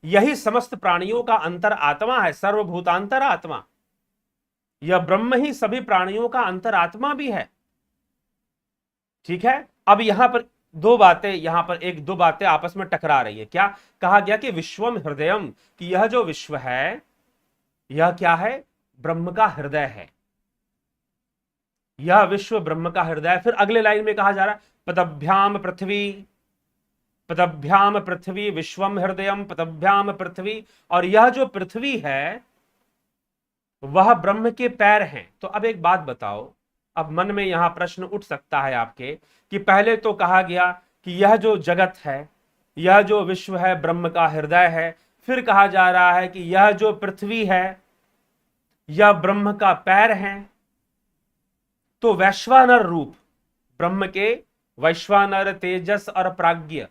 यही समस्त प्राणियों का अंतर आत्मा है, सर्वभूतांतर आत्मा। यह ब्रह्म ही सभी प्राणियों का अंतर आत्मा भी है। ठीक है, अब यहां पर दो बातें, यहां पर एक दो बातें आपस में टकरा रही है। क्या कहा गया कि विश्वम हृदयम, कि यह जो विश्व है यह क्या है, ब्रह्म का हृदय है, यह विश्व ब्रह्म का हृदय। फिर अगले लाइन में कहा जा रहा है पदभ्याम पृथ्वी, पदभ्याम पृथ्वी विश्वम हृदयम पदभ्याम पृथ्वी, और यह जो पृथ्वी है वह ब्रह्म के पैर हैं। तो अब एक बात बताओ, अब मन में यहां प्रश्न उठ सकता है आपके कि पहले तो कहा गया कि यह जो जगत है, यह जो विश्व है ब्रह्म का हृदय है, फिर कहा जा रहा है कि यह जो पृथ्वी है यह ब्रह्म का पैर है। तो वैश्वानर रूप ब्रह्म के, वैश्वानर, तेजस और प्राज्ञ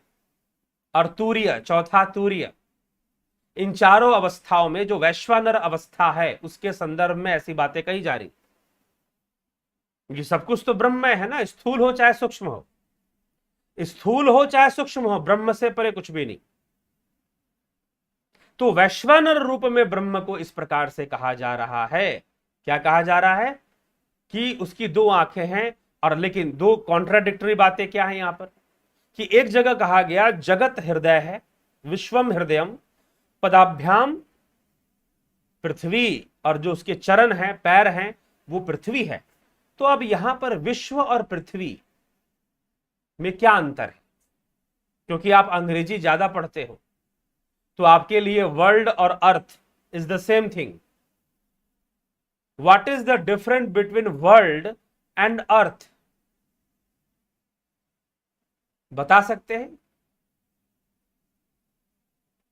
और तूर्य, चौथा तूर्य, इन चारों अवस्थाओं में जो वैश्वानर अवस्था है उसके संदर्भ में ऐसी बातें कही जा रही। ये सब कुछ तो ब्रह्म है ना, स्थूल हो चाहे सूक्ष्म हो, स्थूल हो चाहे सूक्ष्म हो, ब्रह्म से परे कुछ भी नहीं। तो वैश्वानर रूप में ब्रह्म को इस प्रकार से कहा जा रहा है। क्या कहा जा रहा है कि उसकी दो आंखें हैं, और लेकिन दो कॉन्ट्राडिक्टरी बातें क्या है यहां पर, कि एक जगह कहा गया जगत हृदय है, विश्वम हृदयम, पदाभ्याम पृथ्वी, और जो उसके चरण हैं, पैर हैं, वो पृथ्वी है। तो अब यहां पर विश्व और पृथ्वी में क्या अंतर है? क्योंकि आप अंग्रेजी ज्यादा पढ़ते हो तो आपके लिए वर्ल्ड और earth is the same thing. What is the difference between world and earth? बता सकते हैं?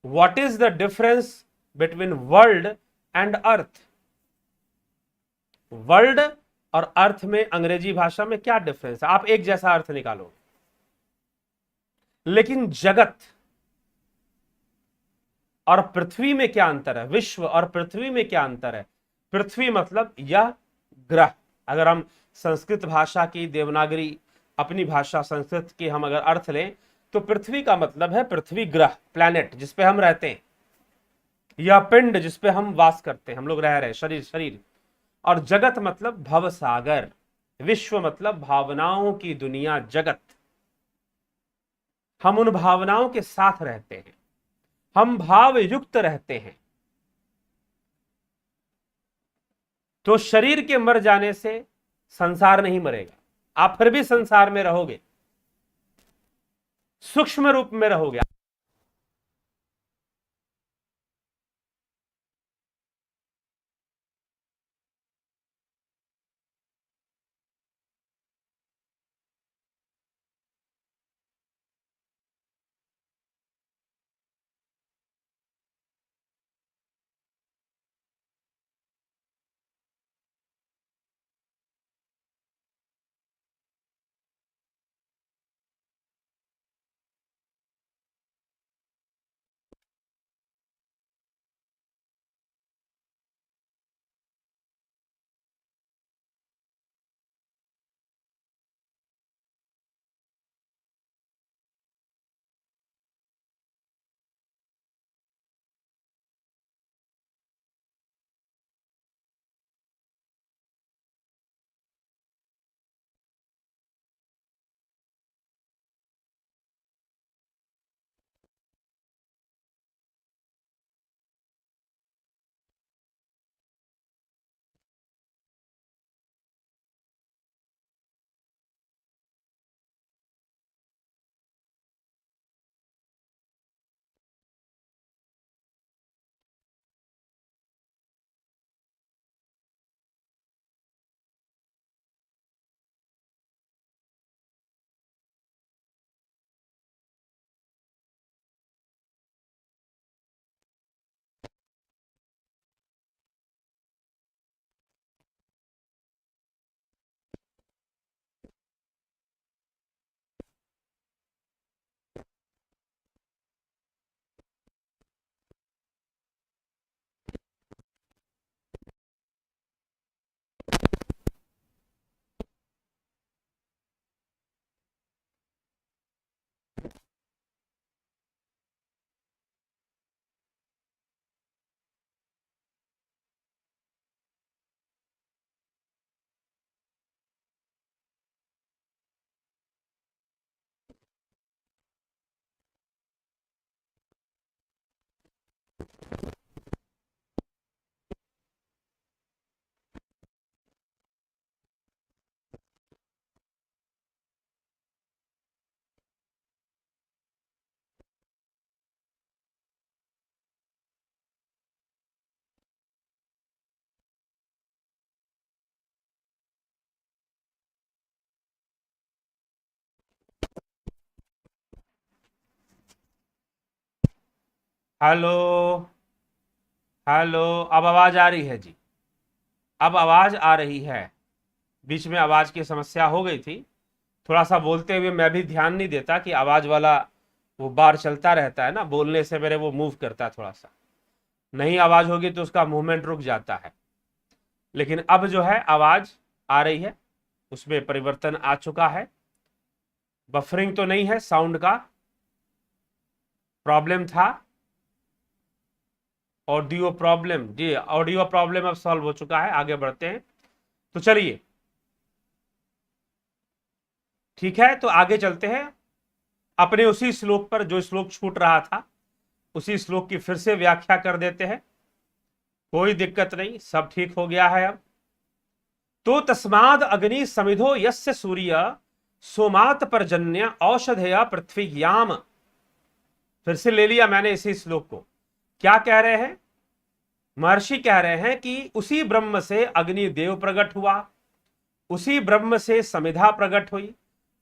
What is the difference between world and earth? World और अर्थ में अंग्रेजी भाषा में क्या डिफरेंस है? आप एक जैसा अर्थ निकालो, लेकिन जगत और पृथ्वी में क्या अंतर है? विश्व और पृथ्वी में क्या अंतर है? पृथ्वी मतलब यह ग्रह। अगर हम संस्कृत भाषा की देवनागरी, अपनी भाषा संस्कृत की हम अगर अर्थ लें तो पृथ्वी का मतलब है पृथ्वी, ग्रह, प्लैनेट जिसपे हम रहते हैं, या पिंड जिसपे हम वास करते हैं, हम लोग रह रहे हैं, शरीर शरीर। और जगत मतलब भव सागर। विश्व मतलब भावनाओं की दुनिया, जगत। हम उन भावनाओं के साथ रहते हैं, हम भाव युक्त रहते हैं। तो शरीर के मर जाने से संसार नहीं मरेगा, आप फिर भी संसार में रहोगे, सूक्ष्म रूप में रहोगे। हेलो, हेलो, अब आवाज आ रही है जी? अब आवाज आ रही है। बीच में आवाज की समस्या हो गई थी, थोड़ा सा बोलते हुए मैं भी ध्यान नहीं देता कि आवाज वाला वो बार चलता रहता है ना, बोलने से मेरे वो मूव करता है थोड़ा सा, नहीं आवाज होगी तो उसका मूवमेंट रुक जाता है। लेकिन अब जो है आवाज आ रही है, उसमें परिवर्तन आ चुका है। बफरिंग तो नहीं है, साउंड का प्रॉब्लम था, ऑडियो प्रॉब्लम जी, ऑडियो प्रॉब्लम अब सॉल्व हो चुका है। आगे बढ़ते हैं, तो चलिए ठीक है, तो आगे चलते हैं। अपने उसी श्लोक पर, जो श्लोक छूट रहा था उसी श्लोक की फिर से व्याख्या कर देते हैं, कोई दिक्कत नहीं, सब ठीक हो गया है अब। तो तस्माद अग्नि समिधो यस्य सूर्य सोमात पर्जन्य औषधया पृथ्वीयाम। फिर से ले लिया मैंने इसी श्लोक को। क्या कह रहे हैं महर्षि? कह रहे हैं कि उसी ब्रह्म से अग्नि देव प्रकट हुआ, उसी ब्रह्म से समिधा प्रकट हुई,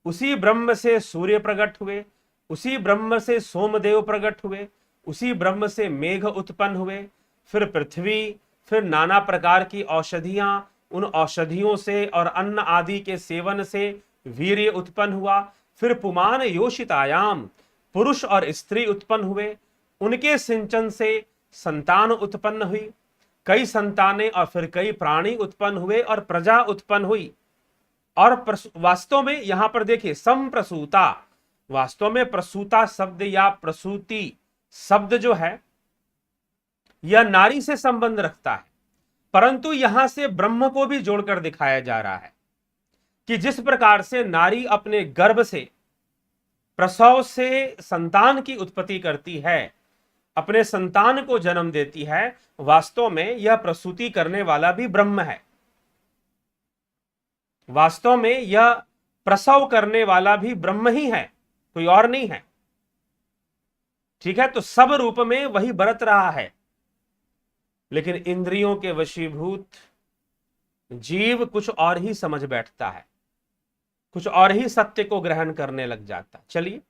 उसी ब्रह्म से सूर्य प्रकट हुए, उसी ब्रह्म से सोमदेव प्रकट हुए, उसी ब्रह्म से मेघ उत्पन्न हुए, फिर पृथ्वी, फिर नाना प्रकार की औषधियां, उन औषधियों से और अन्न आदि के सेवन से वीर्य उत्पन्न हुआ, फिर पुमान योषितायाम, पुरुष और स्त्री उत्पन्न हुए, उनके सिंचन से संतान उत्पन्न हुई, कई संतानें और फिर कई प्राणी उत्पन्न हुए और प्रजा उत्पन्न हुई। और वास्तव में यहां पर देखिए संप्रसूता, वास्तव में प्रसूता शब्द या प्रसूति शब्द जो है यह नारी से संबंध रखता है, परंतु यहां से ब्रह्म को भी जोड़कर दिखाया जा रहा है कि जिस प्रकार से नारी अपने गर्भ से, प्रसव से संतान की उत्पत्ति करती है, अपने संतान को जन्म देती है, वास्तव में यह प्रसूति करने वाला भी ब्रह्म है। वास्तव में यह प्रसव करने वाला भी ब्रह्म ही है, कोई और नहीं है। ठीक है, तो सब रूप में वही बरत रहा है, लेकिन इंद्रियों के वशीभूत जीव कुछ और ही समझ बैठता है, कुछ और ही सत्य को ग्रहण करने लग जाता है। चलिए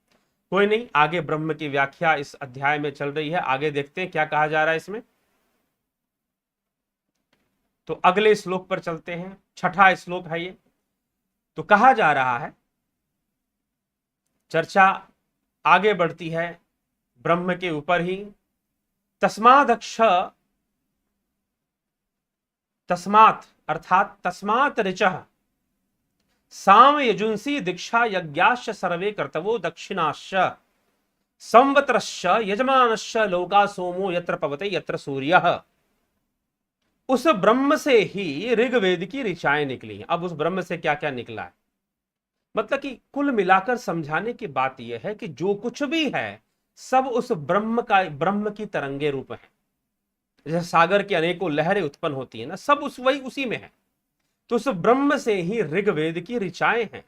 कोई नहीं, आगे ब्रह्म की व्याख्या इस अध्याय में चल रही है, आगे देखते हैं क्या कहा जा रहा है इसमें। तो अगले श्लोक पर चलते हैं, छठा श्लोक है ये। तो कहा जा रहा है, चर्चा आगे बढ़ती है ब्रह्म के ऊपर ही। तस्मादक्ष, तस्मात् अर्थात तस्मात् ऋचः साम यजुंसी दीक्षा यज्ञाश्च सर्वे कर्तवो दक्षिणाश्च संवत्रश्च यजमानश्च लोका सोमो यत्र पवते यत्र सूर्यः। उस ब्रह्म से ही ऋग्वेद की ऋचाएं निकली हैं। अब उस ब्रह्म से क्या क्या निकला है, मतलब कि कुल मिलाकर समझाने की बात यह है कि जो कुछ भी है सब उस ब्रह्म का, ब्रह्म की तरंगे रूप है। जैसे सागर की अनेकों लहरें उत्पन्न होती है ना, सब वही उसी में है। तो उस ब्रह्म से ही ऋग्वेद की ऋचाएं हैं,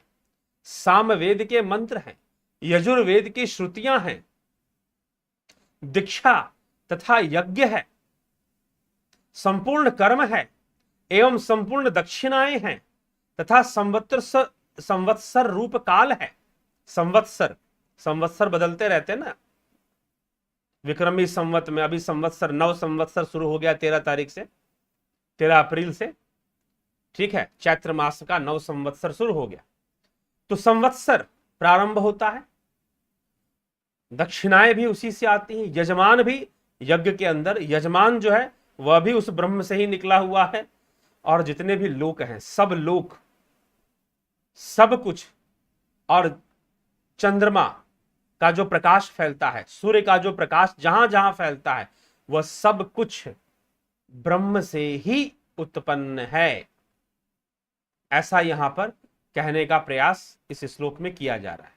सामवेद के मंत्र हैं, यजुर्वेद की श्रुतियां हैं, दीक्षा तथा यज्ञ है, संपूर्ण कर्म है एवं संपूर्ण दक्षिणाएं हैं, तथा संवत्सर रूप काल है। संवत्सर, संवत्सर बदलते रहते हैं ना, विक्रमी संवत में अभी संवत्सर, नव संवत्सर शुरू हो गया 13 तारीख से, 13 अप्रैल से, ठीक है, चैत्र मास का नव संवत्सर शुरू हो गया। तो संवत्सर प्रारंभ होता है, दक्षिणाएं भी उसी से आती हैं, यजमान भी यज्ञ के अंदर, यजमान जो है वह भी उस ब्रह्म से ही निकला हुआ है। और जितने भी लोक हैं, सब लोक, सब कुछ, और चंद्रमा का जो प्रकाश फैलता है, सूर्य का जो प्रकाश जहां जहां फैलता है, वह सब कुछ ब्रह्म से ही उत्पन्न है। ऐसा यहां पर कहने का प्रयास इस श्लोक में किया जा रहा है।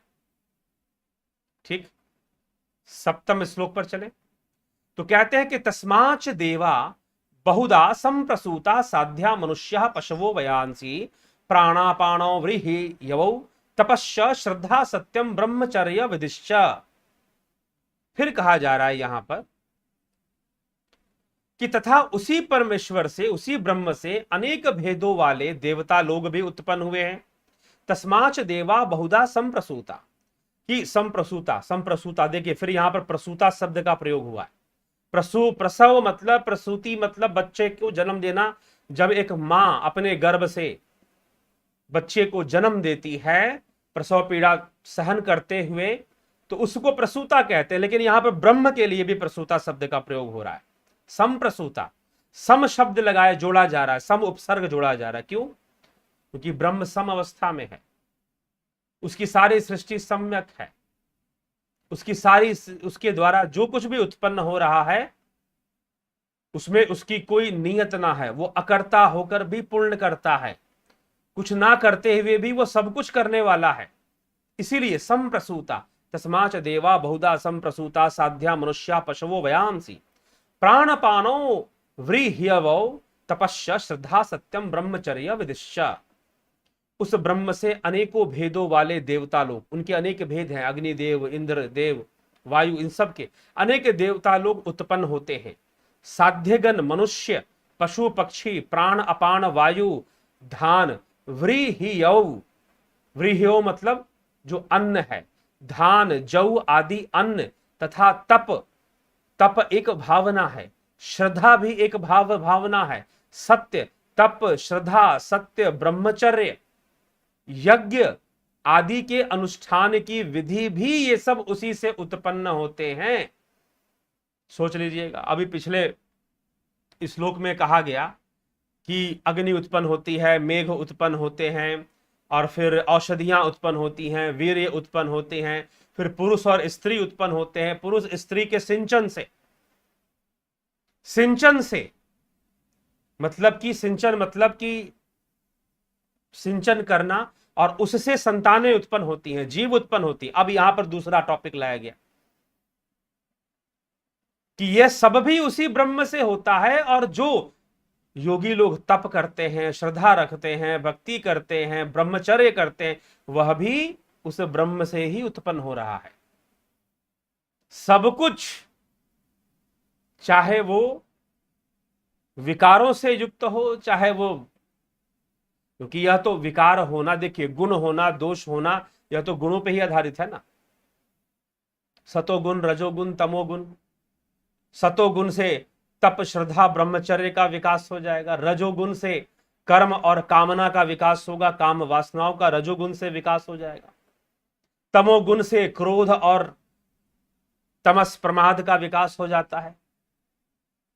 ठीक, सप्तम श्लोक पर चले तो कहते हैं कि तस्माच देवा बहुधा संप्रसूता साध्या मनुष्य पशवो वयांसी प्राणापाणो व्रीहि यवौ तपश्च श्रद्धा सत्यम ब्रह्मचर्य विधिश्च। फिर कहा जा रहा है यहां पर कि तथा उसी परमेश्वर से, उसी ब्रह्म से अनेक भेदों वाले देवता लोग भी उत्पन्न हुए हैं। तस्माच देवा बहुधा संप्रसूता, कि संप्रसूता, संप्रसूता देखिए फिर यहां पर प्रसूता शब्द का प्रयोग हुआ है। प्रसव मतलब, प्रसूति मतलब बच्चे को जन्म देना। जब एक मां अपने गर्भ से बच्चे को जन्म देती है, प्रसव पीड़ा सहन करते हुए, तो उसको प्रसूता कहते हैं। लेकिन यहां पर ब्रह्म के लिए भी प्रसूता शब्द का प्रयोग हो रहा है। संप्रसूता, सम शब्द लगाए, जोड़ा जा रहा है, सम उपसर्ग जोड़ा जा रहा है। क्यों? क्योंकि ब्रह्म सम अवस्था में है, उसकी सारी सृष्टि सम्यक है, उसकी सारी, उसके द्वारा जो कुछ भी उत्पन्न हो रहा है उसमें उसकी कोई नियत ना है। वो अकर्ता होकर भी पूर्ण करता है, कुछ ना करते हुए भी वो सब कुछ करने वाला है। इसीलिए संप्रसूता, तस्माच देवा बहुधा संप्रसूता साध्या मनुष्या पशवो वयांसी प्राणपानो व्रीह्यवो तपस्या श्रद्धा सत्यम ब्रह्मचर्य विदिश्य। उस ब्रह्म से अनेकों भेदों वाले देवता लोग, उनके अनेक भेद हैं, अग्निदेव, इंद्र देव, वायु, इन सब के अनेक देवता लोग उत्पन्न होते हैं। साध्यगण मनुष्य पशु पक्षी प्राण अपान वायु धान व्रीह्यौ, व्रीह्यो मतलब जो अन्न है, धान जौ आदि अन्न तथा तप, तप एक भावना है, श्रद्धा भी एक भावना है, सत्य तप श्रद्धा सत्य ब्रह्मचर्य यज्ञ आदि के अनुष्ठान की विधि भी ये सब उसी से उत्पन्न होते हैं। सोच लीजिएगा, अभी पिछले श्लोक में कहा गया कि अग्नि उत्पन्न होती है, मेघ उत्पन्न होते हैं, और फिर औषधियां उत्पन्न होती हैं, वीर्य उत्पन्न होते हैं, फिर पुरुष और स्त्री उत्पन्न होते हैं, पुरुष स्त्री के सिंचन से, सिंचन से मतलब कि सिंचन मतलब कि सिंचन करना, और उससे संतानें उत्पन्न होती हैं, जीव उत्पन्न होती है। अब यहां पर दूसरा टॉपिक लाया गया कि यह सब भी उसी ब्रह्म से होता है, और जो योगी लोग तप करते हैं, श्रद्धा रखते हैं, भक्ति करते हैं, ब्रह्मचर्य करते हैं, वह भी उस ब्रह्म से ही उत्पन्न हो रहा है। सब कुछ, चाहे वो विकारों से युक्त हो, चाहे वो, क्योंकि यह तो विकार होना, देखिए गुण होना दोष होना, यह तो गुणों पे ही आधारित है ना। सतोगुण रजोगुण तमोगुण, सतोगुण से तप श्रद्धा ब्रह्मचर्य का विकास हो जाएगा, रजोगुण से कर्म और कामना का विकास होगा, काम वासनाओं का रजोगुण से विकास हो जाएगा, तमोगुण से क्रोध और तमस प्रमाद का विकास हो जाता है।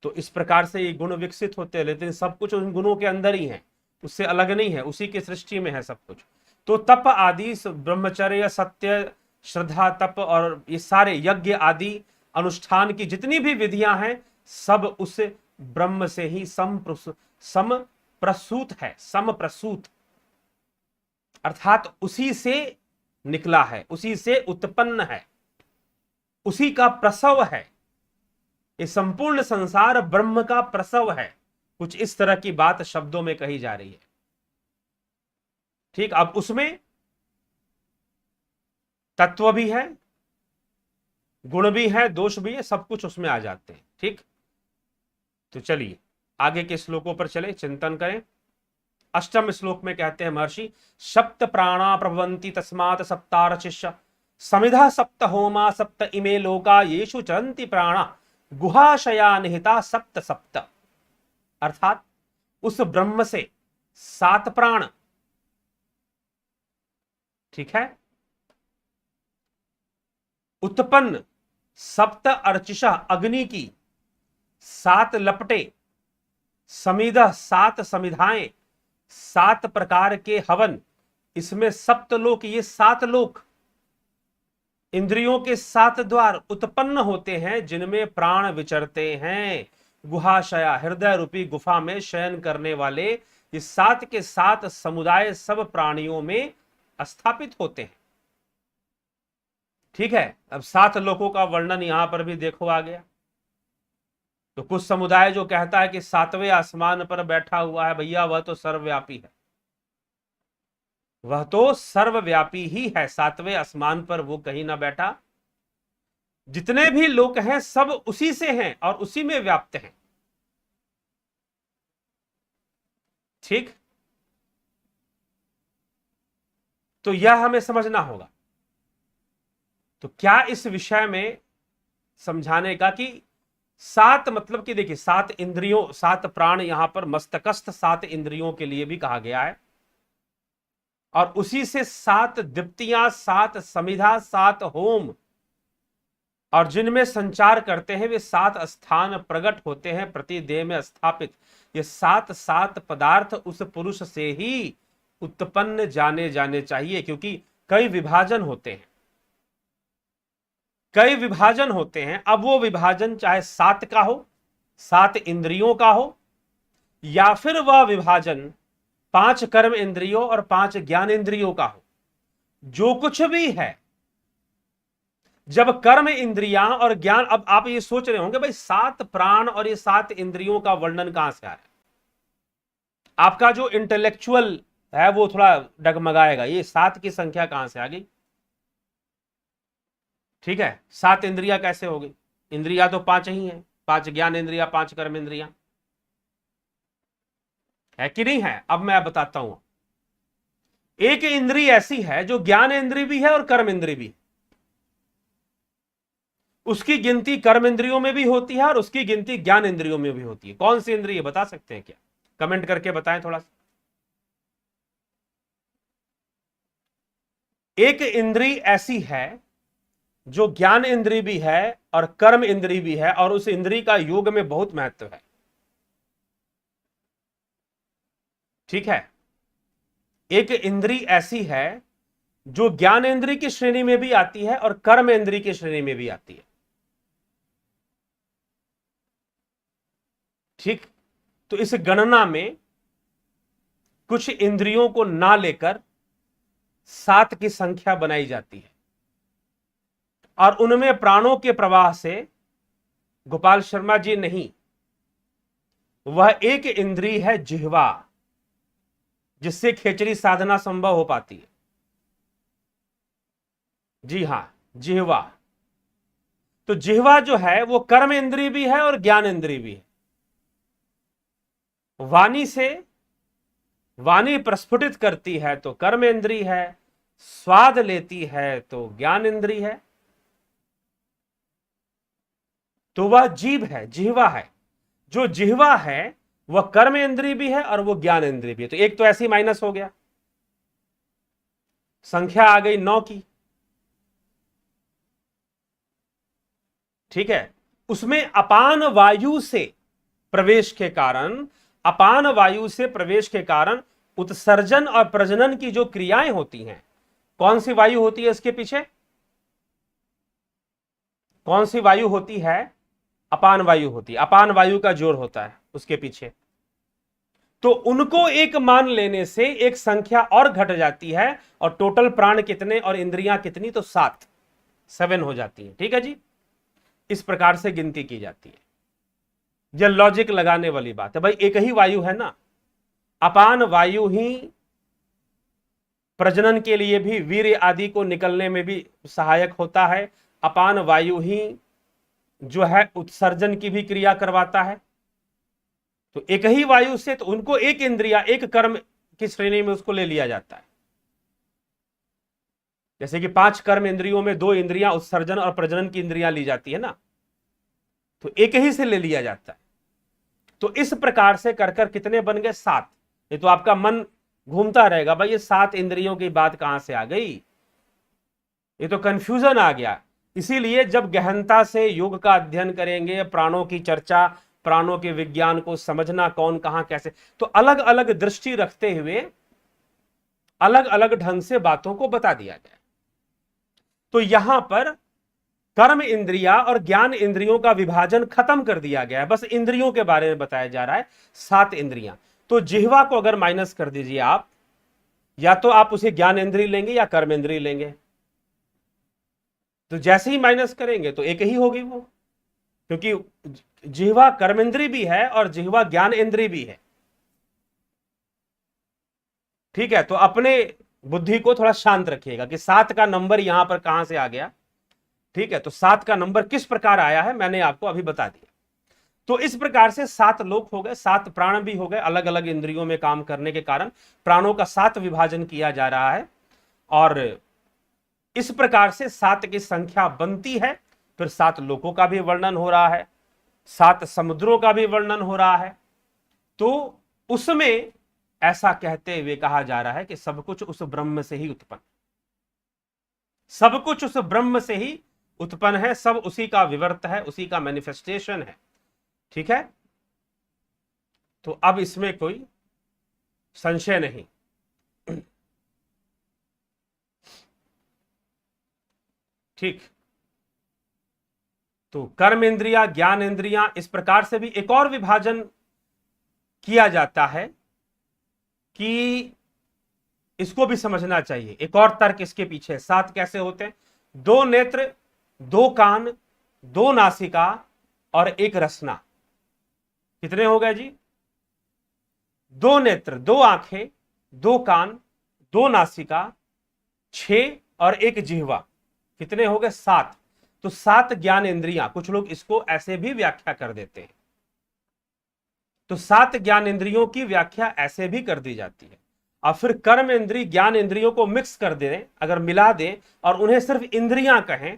तो इस प्रकार से ये गुण विकसित होते हैं, लेकिन सब कुछ उन गुणों के अंदर ही है, उससे अलग नहीं है, उसी की सृष्टि में है सब कुछ। तो तप आदि ब्रह्मचर्य सत्य श्रद्धा तप और ये सारे यज्ञ आदि अनुष्ठान की जितनी भी विधियां हैं, सब उस ब्रह्म से ही समप्रसूत है, समप्रसूत अर्थात उसी से निकला है, उसी से उत्पन्न है, उसी का प्रसव है। ये संपूर्ण संसार ब्रह्म का प्रसव है, कुछ इस तरह की बात शब्दों में कही जा रही है। ठीक, अब उसमें तत्व भी है, गुण भी है, दोष भी है, सब कुछ उसमें आ जाते हैं। ठीक, तो चलिए आगे के श्लोकों पर चले, चिंतन करें। अष्टम श्लोक में कहते हैं महर्षि, सप्त प्राणा प्रभवन्ति तस्मात् सप्तार्चिष्य समिधा सप्त होमा सप्त इमे लोका येषु चरन्ति प्राणा गुहाशया निहिता सप्त सप्त। अर्थात उस ब्रह्म से 7 प्राण, ठीक है, उत्पन्न, सप्त अर्चिषा अग्नि की 7 लपटे, समिधा 7 समिधाएं, 7 प्रकार के हवन, इसमें सप्तलोक, ये 7 लोक इंद्रियों के 7 द्वार उत्पन्न होते हैं, जिनमें प्राण विचरते हैं। गुहाशया हृदय रूपी गुफा में शयन करने वाले ये 7 के 7 समुदाय सब प्राणियों में स्थापित होते हैं। ठीक है, अब 7 लोकों का वर्णन यहां पर भी देखो आ गया। तो कुछ समुदाय जो कहता है कि 7वें आसमान पर बैठा हुआ है, भैया वह तो सर्वव्यापी है, वह तो सर्वव्यापी ही है, 7वें आसमान पर वो कहीं ना बैठा, जितने भी लोक हैं सब उसी से हैं और उसी में व्याप्त हैं। ठीक, तो यह हमें समझना होगा। तो क्या इस विषय में समझाने का कि 7 मतलब कि देखिए 7 इंद्रियों, 7 प्राण यहां पर मस्तकस्थ 7 इंद्रियों के लिए भी कहा गया है, और उसी से 7 दीप्तियां, 7 समिधा, 7 होम, और जिनमें संचार करते हैं वे 7 स्थान प्रकट होते हैं प्रतिदेह में स्थापित। ये 7 पदार्थ उस पुरुष से ही उत्पन्न जाने चाहिए, क्योंकि कई विभाजन होते हैं, कई विभाजन होते हैं। अब वो विभाजन चाहे 7 का हो, 7 इंद्रियों का हो, या फिर वह विभाजन 5 कर्म इंद्रियों और 5 ज्ञान इंद्रियों का हो, जो कुछ भी है जब कर्म इंद्रियां और ज्ञान, अब आप ये सोच रहे होंगे भाई 7 प्राण और ये 7 इंद्रियों का वर्णन कहां से आ रहा है, आपका जो इंटेलेक्चुअल है वो थोड़ा डगमगाएगा, ये 7 की संख्या कहां से आ गई। ठीक है, 7 इंद्रियां कैसे हो गई, इंद्रियां तो 5 ही हैं, 5 ज्ञान इंद्रियां, 5 कर्म इंद्रियां, है कि नहीं है। अब मैं बताता हूं, एक इंद्री ऐसी है जो ज्ञान इंद्री भी है और कर्म इंद्री भी है, उसकी गिनती कर्म इंद्रियों में भी होती है और उसकी गिनती ज्ञान इंद्रियों में भी होती है। कौन सी इंद्रिय बता सकते हैं क्या, कमेंट करके बताएं थोड़ा सा। एक इंद्री ऐसी है जो ज्ञान इंद्री भी है और कर्म इंद्री भी है, और उस इंद्री का योग में बहुत महत्व है। ठीक है, एक इंद्री ऐसी है जो ज्ञान इंद्री की श्रेणी में भी आती है और कर्म इंद्री की श्रेणी में भी आती है। ठीक, तो इस गणना में कुछ इंद्रियों को ना लेकर 7 की संख्या बनाई जाती है, और उनमें प्राणों के प्रवाह से गोपाल शर्मा जी नहीं, वह एक इंद्री है जिह्वा, जिससे खेचरी साधना संभव हो पाती है। जी हां, जिह्वा। तो जिह्वा जो है वो कर्म इंद्री भी है और ज्ञान इंद्री भी है। वाणी से, वाणी प्रस्फुटित करती है तो कर्म इंद्री है, स्वाद लेती है तो ज्ञान इंद्री है। तो वह जीभ है, जिह्वा है। जो जिह्वा है वह कर्म इंद्री भी है और वो ज्ञान इंद्री भी है। तो एक तो ऐसी माइनस हो गया, संख्या आ गई 9 की। ठीक है, उसमें अपान वायु से प्रवेश के कारण, अपान वायु से प्रवेश के कारण उत्सर्जन और प्रजनन की जो क्रियाएं होती हैं, कौन सी वायु होती है इसके पीछे, कौन सी वायु होती है, अपान वायु होती है, अपान वायु का जोर होता है उसके पीछे। तो उनको एक मान लेने से एक संख्या और घट जाती है, और टोटल प्राण कितने और इंद्रियां कितनी, तो 7 हो जाती है। ठीक है जी, इस प्रकार से गिनती की जाती है। यह लॉजिक लगाने वाली बात है भाई, एक ही वायु है ना, अपान वायु ही प्रजनन के लिए भी, वीर्य आदि को निकलने में भी सहायक होता है, अपान वायु ही जो है उत्सर्जन की भी क्रिया करवाता है। तो एक ही वायु से तो उनको एक इंद्रिया, एक कर्म की श्रेणी में उसको ले लिया जाता है। जैसे कि 5 कर्म इंद्रियों में 2 इंद्रियां उत्सर्जन और प्रजनन की इंद्रियां ली जाती है ना, तो एक ही से ले लिया जाता है। तो इस प्रकार से कर कर कितने बन गए, 7। ये तो आपका मन घूमता रहेगा भाई, ये 7 इंद्रियों की बात कहां से आ गई, ये तो कंफ्यूजन आ गया। इसीलिए जब गहनता से योग का अध्ययन करेंगे, प्राणों की चर्चा, प्राणों के विज्ञान को समझना, कौन कहां कैसे, तो अलग अलग दृष्टि रखते हुए अलग अलग ढंग से बातों को बता दिया गया। तो यहां पर कर्म इंद्रिया और ज्ञान इंद्रियों का विभाजन खत्म कर दिया गया है, बस इंद्रियों के बारे में बताया जा रहा है, 7 इंद्रियां। तो जिह्वा को अगर माइनस कर दीजिए आप, या तो आप उसे ज्ञान इंद्रिय लेंगे या कर्म इंद्रिय लेंगे, तो जैसे ही माइनस करेंगे तो एक ही होगी वो, क्योंकि जिह्वा कर्म इंद्रिय भी है और जिह्वा ज्ञान इंद्रिय भी है। ठीक है, तो अपने बुद्धि को थोड़ा शांत रखिएगा कि 7 का नंबर यहां पर कहां से आ गया। ठीक है, तो 7 का नंबर किस प्रकार आया है मैंने आपको अभी बता दिया। तो इस प्रकार से 7 लोक हो गए, 7 प्राण भी हो गए, अलग अलग इंद्रियों में काम करने के कारण प्राणों का 7 विभाजन किया जा रहा है, और इस प्रकार से 7 की संख्या बनती है। फिर 7 लोकों का भी वर्णन हो रहा है, 7 समुद्रों का भी वर्णन हो रहा है। तो उसमें ऐसा कहते हुए कहा जा रहा है कि सब कुछ उस ब्रह्म से ही उत्पन्न, सब कुछ उस ब्रह्म से ही उत्पन्न है, सब उसी का विवर्त है, उसी का मैनिफेस्टेशन है। ठीक है, तो अब इसमें कोई संशय नहीं। ठीक, तो कर्म इंद्रिया, ज्ञान इंद्रियां, इस प्रकार से भी एक और विभाजन किया जाता है कि इसको भी समझना चाहिए। एक और तर्क इसके पीछे, 7 कैसे होते हैं, 2 नेत्र दो कान, दो नासिका और एक रसना। कितने हो गए जी? दो नेत्र, दो आंखें, दो कान, दो नासिका, 6 और एक जिह्वा। कितने हो गए? 7। तो 7 ज्ञान इंद्रियां। कुछ लोग इसको ऐसे भी व्याख्या कर देते हैं। तो 7 ज्ञान इंद्रियों की व्याख्या ऐसे भी कर दी जाती है। और फिर कर्म इंद्रिय ज्ञान इंद्रियों को मिक्स कर दें, अगर मिला दें और उन्हें सिर्फ इंद्रियां कहें,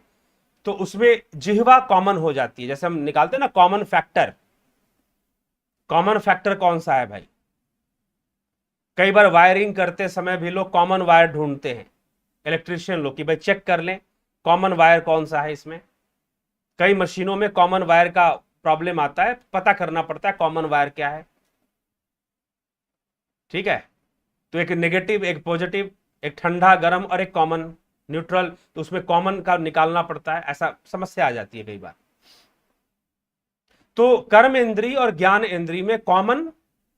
तो उसमें जिह्वा कॉमन हो जाती है। जैसे हम निकालते हैं ना कॉमन फैक्टर। कॉमन फैक्टर कौन सा है भाई? कई बार वायरिंग करते समय भी लोग कॉमन वायर ढूंढते हैं, इलेक्ट्रिशियन लोग, कि भाई चेक कर लें कॉमन वायर कौन सा है इसमें। कई मशीनों में कॉमन वायर का प्रॉब्लम आता है, पता करना पड़ता है कॉमन वायर क्या है। ठीक है, तो एक नेगेटिव, एक पॉजिटिव, एक ठंडा गर्म और एक कॉमन न्यूट्रल, तो उसमें कॉमन का निकालना पड़ता है। ऐसा समस्या आ जाती है कई बार। तो कर्म इंद्रिय और ज्ञान इंद्रिय में कॉमन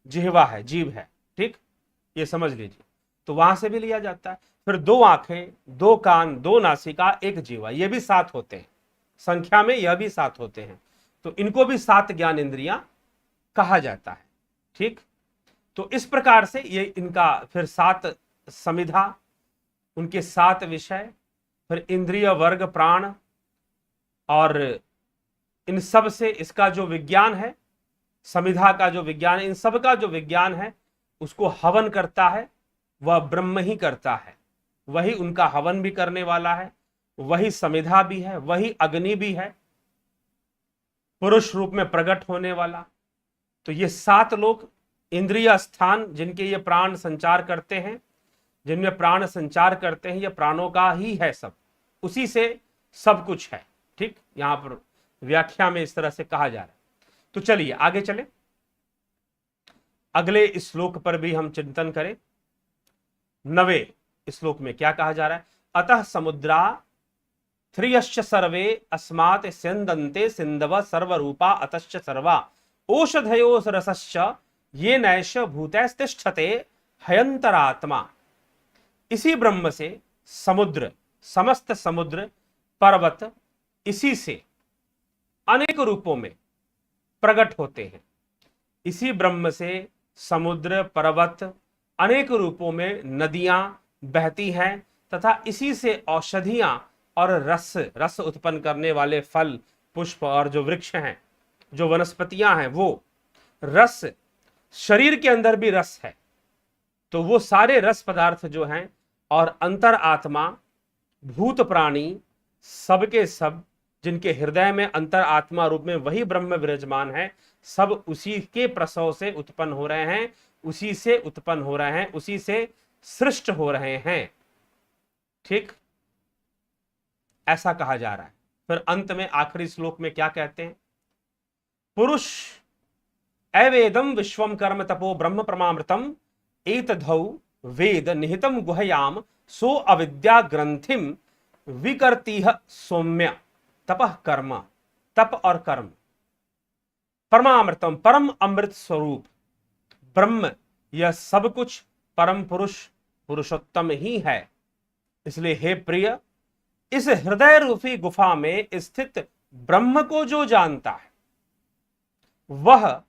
जिह्वा है, जीव है। ठीक, ये समझ लीजिए। तो वहां से भी लिया जाता है। फिर दो आंखें, दो कान, दो नासिका, एक जीवा, ये भी 7 होते हैं संख्या में, यह भी 7 होते हैं। तो इनको भी 7 ज्ञान इंद्रियां कहा जाता है। ठीक, तो इस प्रकार से ये इनका फिर 7 समिधा, उनके 7 विषय, फिर इंद्रिय वर्ग प्राण, और इन सब से इसका जो विज्ञान है, समिधा का जो विज्ञान है, इन सब का जो विज्ञान है, उसको हवन करता है वह ब्रह्म ही करता है। वही उनका हवन भी करने वाला है, वही समिधा भी है, वही अग्नि भी है, पुरुष रूप में प्रकट होने वाला। तो ये 7 लोग इंद्रिय स्थान, जिनके ये प्राण संचार करते हैं, जिनमें प्राण संचार करते हैं, ये प्राणों का ही है सब, उसी से सब कुछ है। ठीक, यहां पर व्याख्या में इस तरह से कहा जा रहा है। तो चलिए आगे चले, अगले श्लोक पर भी हम चिंतन करें। 9वें श्लोक में क्या कहा जा रहा है? अतः समुद्रा त्रयश्च सर्वे अस्मात् स्यन्दन्ते सिन्धव सर्वरूपा अतश्च सर्वा ओषधयो रसश्च ये नैश भूतैस्तिष्ठते हयंतरात्मा। इसी ब्रह्म से समुद्र, समस्त समुद्र, पर्वत इसी से अनेक रूपों में प्रकट होते हैं। इसी ब्रह्म से समुद्र, पर्वत, अनेक रूपों में नदियां बहती हैं, तथा इसी से औषधियां और रस, रस उत्पन्न करने वाले फल, पुष्प और जो वृक्ष हैं, जो वनस्पतियां हैं, वो रस, शरीर के अंदर भी रस है, तो वो सारे रस पदार्थ जो हैं, और अंतर आत्मा, भूत प्राणी, सबके सब, जिनके हृदय में अंतर आत्मा रूप में वही ब्रह्म विराजमान है, सब उसी के प्रसव से उत्पन्न हो रहे हैं, उसी से उत्पन्न हो रहे हैं, उसी से सृष्ट हो रहे हैं। ठीक, ऐसा कहा जा रहा है। फिर अंत में आखिरी श्लोक में क्या कहते हैं? पुरुष अवेदम विश्वम कर्म तपो ब्रह्म परमामृतम एतधौ वेद निहितम गुहयाम सो अविद्या ग्रंथिम विकर्तिह सौम्य तपः कर्म। तप और कर्म, परमामृतम, परम अमृत स्वरूप ब्रह्म, यह सब कुछ परम पुरुष, पुरुषोत्तम ही है। इसलिए हे प्रिय, इस हृदय रूपी गुफा में स्थित ब्रह्म को जो जानता है, वह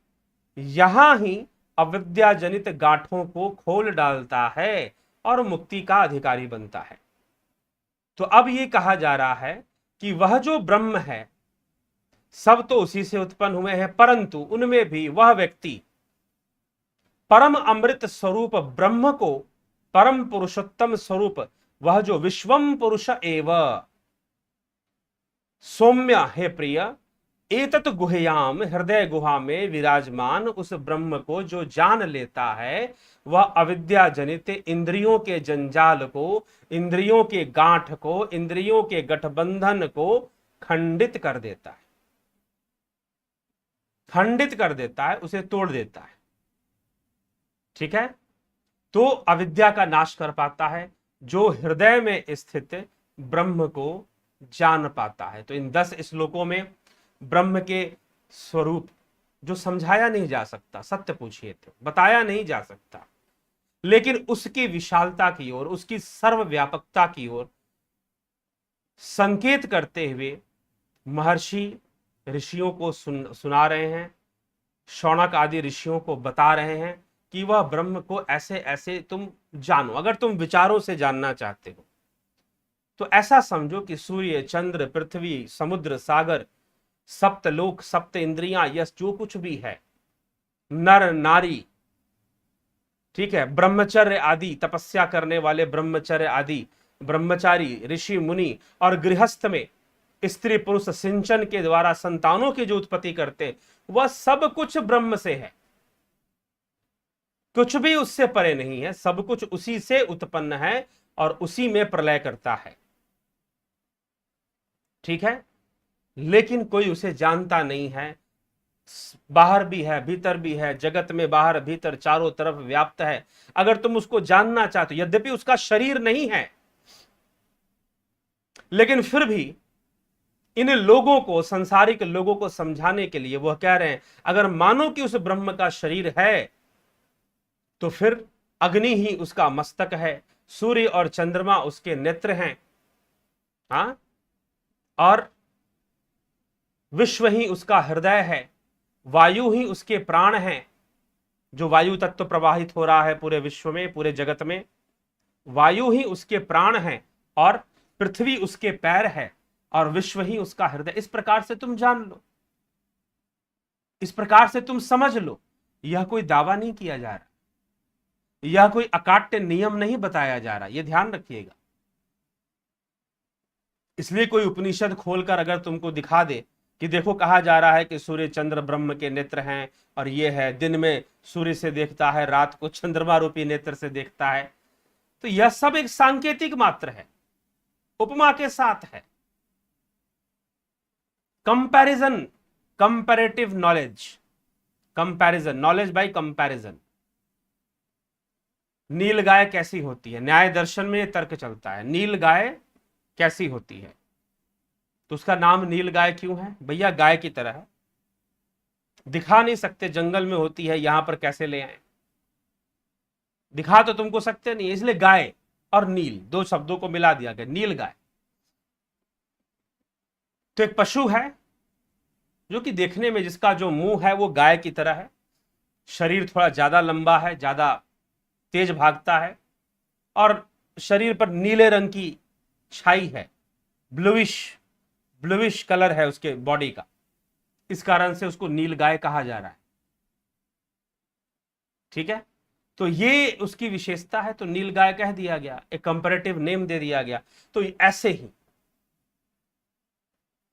यहां ही अविद्या जनित गांठों को खोल डालता है और मुक्ति का अधिकारी बनता है। तो अब यह कहा जा रहा है कि वह जो ब्रह्म है, सब तो उसी से उत्पन्न हुए हैं, परंतु उनमें भी वह व्यक्ति परम अमृत स्वरूप ब्रह्म को, परम पुरुषोत्तम स्वरूप, वह जो विश्वम पुरुष एव सौम्य, हे प्रिय, एतत् गुहयाम, हृदय गुहा में विराजमान उस ब्रह्म को जो जान लेता है, वह अविद्या जनित इंद्रियों के जंजाल को, इंद्रियों के गांठ को, इंद्रियों के गठबंधन को खंडित कर देता है, खंडित कर देता है, उसे तोड़ देता है। ठीक है, तो अविद्या का नाश कर पाता है जो हृदय में स्थित ब्रह्म को जान पाता है। तो इन 10 श्लोकों में ब्रह्म के स्वरूप जो समझाया नहीं जा सकता, सत्य पूछिए थे, बताया नहीं जा सकता, लेकिन उसकी विशालता की ओर, उसकी सर्वव्यापकता की ओर संकेत करते हुए महर्षि ऋषियों को सुना रहे हैं, शौनक आदि ऋषियों को बता रहे हैं कि वह ब्रह्म को ऐसे ऐसे तुम जानो। अगर तुम विचारों से जानना चाहते हो तो ऐसा समझो कि सूर्य, चंद्र, पृथ्वी, समुद्र, सागर, सप्त लोक, सप्त इंद्रियां, यश जो कुछ भी है, नर नारी, ठीक है, ब्रह्मचर्य आदि, तपस्या करने वाले ब्रह्मचर्य आदि, ब्रह्मचारी, ऋषि मुनि और गृहस्थ में स्त्री पुरुष सिंचन के द्वारा संतानों की जो उत्पत्ति करते, वह सब कुछ ब्रह्म से है, कुछ भी उससे परे नहीं है, सब कुछ उसी से उत्पन्न है और उसी में प्रलय करता है। ठीक है, लेकिन कोई उसे जानता नहीं है। बाहर भी है, भीतर भी है, जगत में बाहर भीतर चारों तरफ व्याप्त है। अगर तुम उसको जानना चाहते हो, यद्यपि उसका शरीर नहीं है, लेकिन फिर भी इन लोगों को, संसारिक लोगों को समझाने के लिए वह कह रहे हैं, अगर मानो कि उस ब्रह्म का शरीर है तो फिर अग्नि ही उसका मस्तक है, सूर्य और चंद्रमा उसके नेत्र हैं, हाँ, और विश्व ही उसका हृदय है, वायु ही उसके प्राण हैं, जो वायु तत्व प्रवाहित हो रहा है पूरे विश्व में, पूरे जगत में, वायु ही उसके प्राण हैं, और पृथ्वी उसके पैर है, और विश्व ही उसका हृदय। इस प्रकार से तुम जान लो, इस प्रकार से तुम समझ लो। यह कोई दावा नहीं किया जा रहा, यह कोई अकाट्य नियम नहीं बताया जा रहा, यह ध्यान रखिएगा। इसलिए कोई उपनिषद खोलकर अगर तुमको दिखा दे कि देखो कहा जा रहा है कि सूर्य चंद्र ब्रह्म के नेत्र हैं, और ये है, दिन में सूर्य से देखता है, रात को चंद्रमा रूपी नेत्र से देखता है, तो यह सब एक सांकेतिक मात्र है, उपमा के साथ है। Comparison, comparative knowledge, comparison, knowledge by comparison. नील गाय कैसी होती है, न्याय दर्शन में यह तर्क चलता है, नील गाय कैसी होती है, तो उसका नाम नील गाय क्यों है? भैया गाय की तरह है, दिखा नहीं सकते, जंगल में होती है, यहां पर कैसे ले आए? दिखा तो तुमको सकते नहीं, इसलिए गाय और नील दो शब्दों को मिला दिया गया, नील गाय। तो एक पशु है जो कि देखने में, जिसका जो मुंह है वो गाय की तरह है, शरीर थोड़ा ज्यादा लंबा है, ज्यादा तेज भागता है, और शरीर पर नीले रंग की छाई है, ब्लूइश, ब्लूइश कलर है उसके बॉडी का, इस कारण से उसको नील गाय कहा जा रहा है। ठीक है, तो ये उसकी विशेषता है, तो नील गाय कह दिया गया, एक कंपैरेटिव नेम दे दिया गया। तो ऐसे ही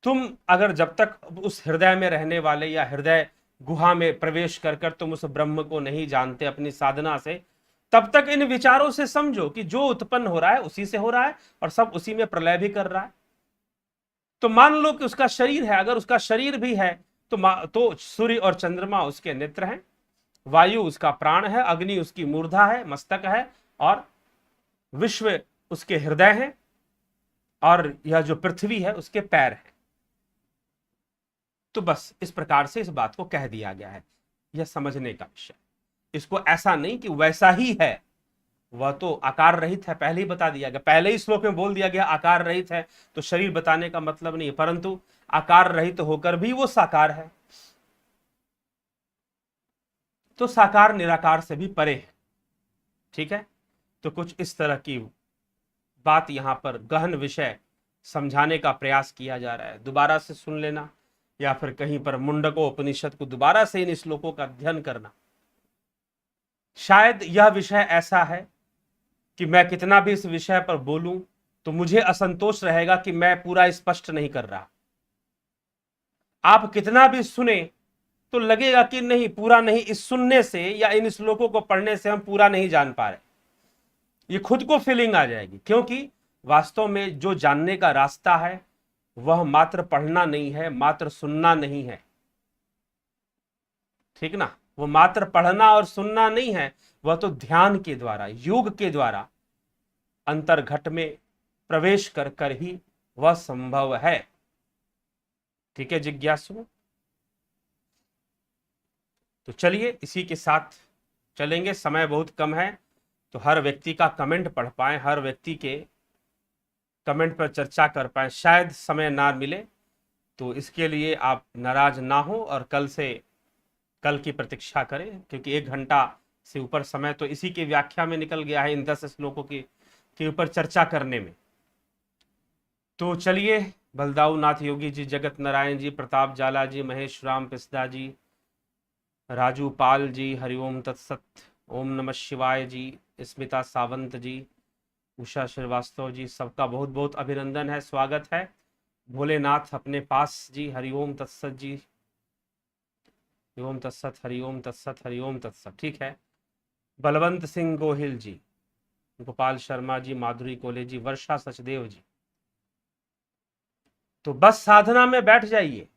तुम अगर जब तक उस हृदय में रहने वाले या हृदय गुहा में प्रवेश कर कर तुम उस ब्रह्म को नहीं जानते अपनी साधना से, तब तक इन विचारों से समझो कि जो उत्पन्न हो रहा है उसी से हो रहा है, और सब उसी में प्रलय भी कर रहा है। तो मान लो कि उसका शरीर है, अगर उसका शरीर भी है तो सूर्य और चंद्रमा उसके नेत्र हैं, वायु उसका प्राण है, अग्नि उसकी मूर्धा है, मस्तक है, और विश्व उसके हृदय है, और यह जो पृथ्वी है उसके पैर है। तो बस इस प्रकार से इस बात को कह दिया गया है, यह समझने का विषय। इसको ऐसा नहीं कि वैसा ही है, वह तो आकार रहित है, पहले ही बता दिया गया, पहले ही श्लोक में बोल दिया गया आकार रहित है, तो शरीर बताने का मतलब नहीं है, परंतु आकार रहित होकर भी वो साकार है, तो साकार निराकार से भी परे है। ठीक है, तो कुछ इस तरह की बात यहां पर गहन विषय समझाने का प्रयास किया जा रहा है। दोबारा से सुन लेना, या फिर कहीं पर मुंडको उपनिषद को दोबारा से इन श्लोकों का अध्ययन करना। शायद यह विषय ऐसा है कि मैं कितना भी इस विषय पर बोलूं तो मुझे असंतोष रहेगा कि मैं पूरा स्पष्ट नहीं कर रहा। आप कितना भी सुने तो लगेगा कि नहीं, पूरा नहीं, इस सुनने से या इन श्लोकों को पढ़ने से हम पूरा नहीं जान पा रहे, ये खुद को फीलिंग आ जाएगी। क्योंकि वास्तव में जो जानने का रास्ता है वह मात्र पढ़ना नहीं है, मात्र सुनना नहीं है। ठीक ना, वो मात्र पढ़ना और सुनना नहीं है, वह तो ध्यान के द्वारा, योग के द्वारा अंतर्घट में प्रवेश कर कर ही वह संभव है। ठीक है जिज्ञासु, तो चलिए इसी के साथ चलेंगे, समय बहुत कम है, तो हर व्यक्ति का कमेंट पढ़ पाए, हर व्यक्ति के कमेंट पर चर्चा कर पाए, शायद समय ना मिले, तो इसके लिए आप नाराज ना हो और कल की प्रतीक्षा करें, क्योंकि 1 घंटा से ऊपर समय तो इसी की व्याख्या में निकल गया है, इन 10 श्लोकों के ऊपर चर्चा करने में। तो चलिए, बलदाऊ नाथ योगी जी, जगत नारायण जी, प्रताप जाला जी, महेश राम पिस्दा जी, राजू पाल जी, हरिओम तत्सत, ओम नमः शिवाय जी, स्मिता सावंत जी, उषा श्रीवास्तव जी, सबका बहुत बहुत अभिनंदन है, स्वागत है। भोलेनाथ अपने पास जी, हरिओम तत्सत जी, ओम तत्सत, हरिओम तत्सत, हरिओम तत्सत। ठीक है। बलवंत सिंह गोहिल जी, गोपाल शर्मा जी, माधुरी कोले जी, वर्षा सचदेव जी। तो बस साधना में बैठ जाइए,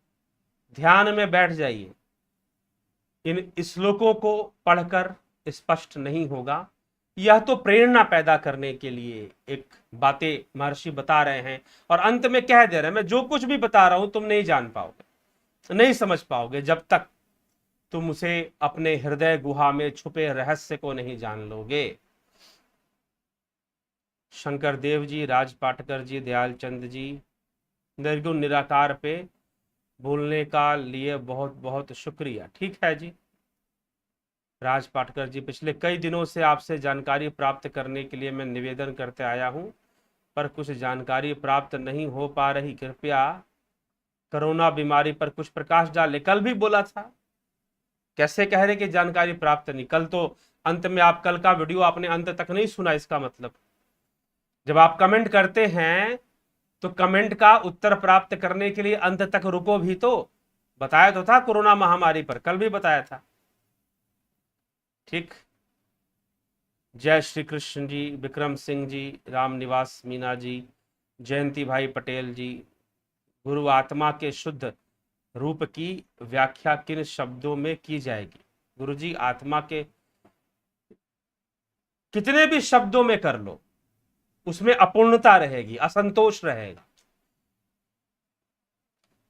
ध्यान में बैठ जाइए। इन श्लोकों को पढ़कर स्पष्ट नहीं होगा, यह तो प्रेरणा पैदा करने के लिए एक बातें महर्षि बता रहे हैं और अंत में कह दे रहे हैं, मैं जो कुछ भी बता रहा हूं तुम नहीं जान पाओगे, नहीं समझ पाओगे जब तक तुम उसे अपने हृदय गुहा में छुपे रहस्य को नहीं जान लोगे। शंकर देव जी, राज पाटकर जी, दयाल चंद जी, निर्गुण निराकार पे बोलने का लिए बहुत बहुत शुक्रिया। ठीक है जी। राज पाटकर जी, पिछले कई दिनों से आपसे जानकारी प्राप्त करने के लिए मैं निवेदन करते आया हूं, पर कुछ जानकारी प्राप्त नहीं हो पा रही, कृपया कोरोना बीमारी पर कुछ प्रकाश डालें। कल भी बोला था, कैसे कह रहे कि जानकारी प्राप्त नहीं? कल तो अंत में आप, कल का वीडियो आपने अंत तक नहीं सुना। इसका मतलब जब आप कमेंट करते हैं तो कमेंट का उत्तर प्राप्त करने के लिए अंत तक रुको भी तो। बताया तो था कोरोना महामारी पर, कल भी बताया था। ठीक। जय श्री कृष्ण जी, विक्रम सिंह जी, राम निवास मीना जी, जयंती भाई पटेल जी। गुरु आत्मा के शुद्ध रूप की व्याख्या किन शब्दों में की जाएगी? गुरु जी, आत्मा के कितने भी शब्दों में कर लो, उसमें अपूर्णता रहेगी, असंतोष रहेगा।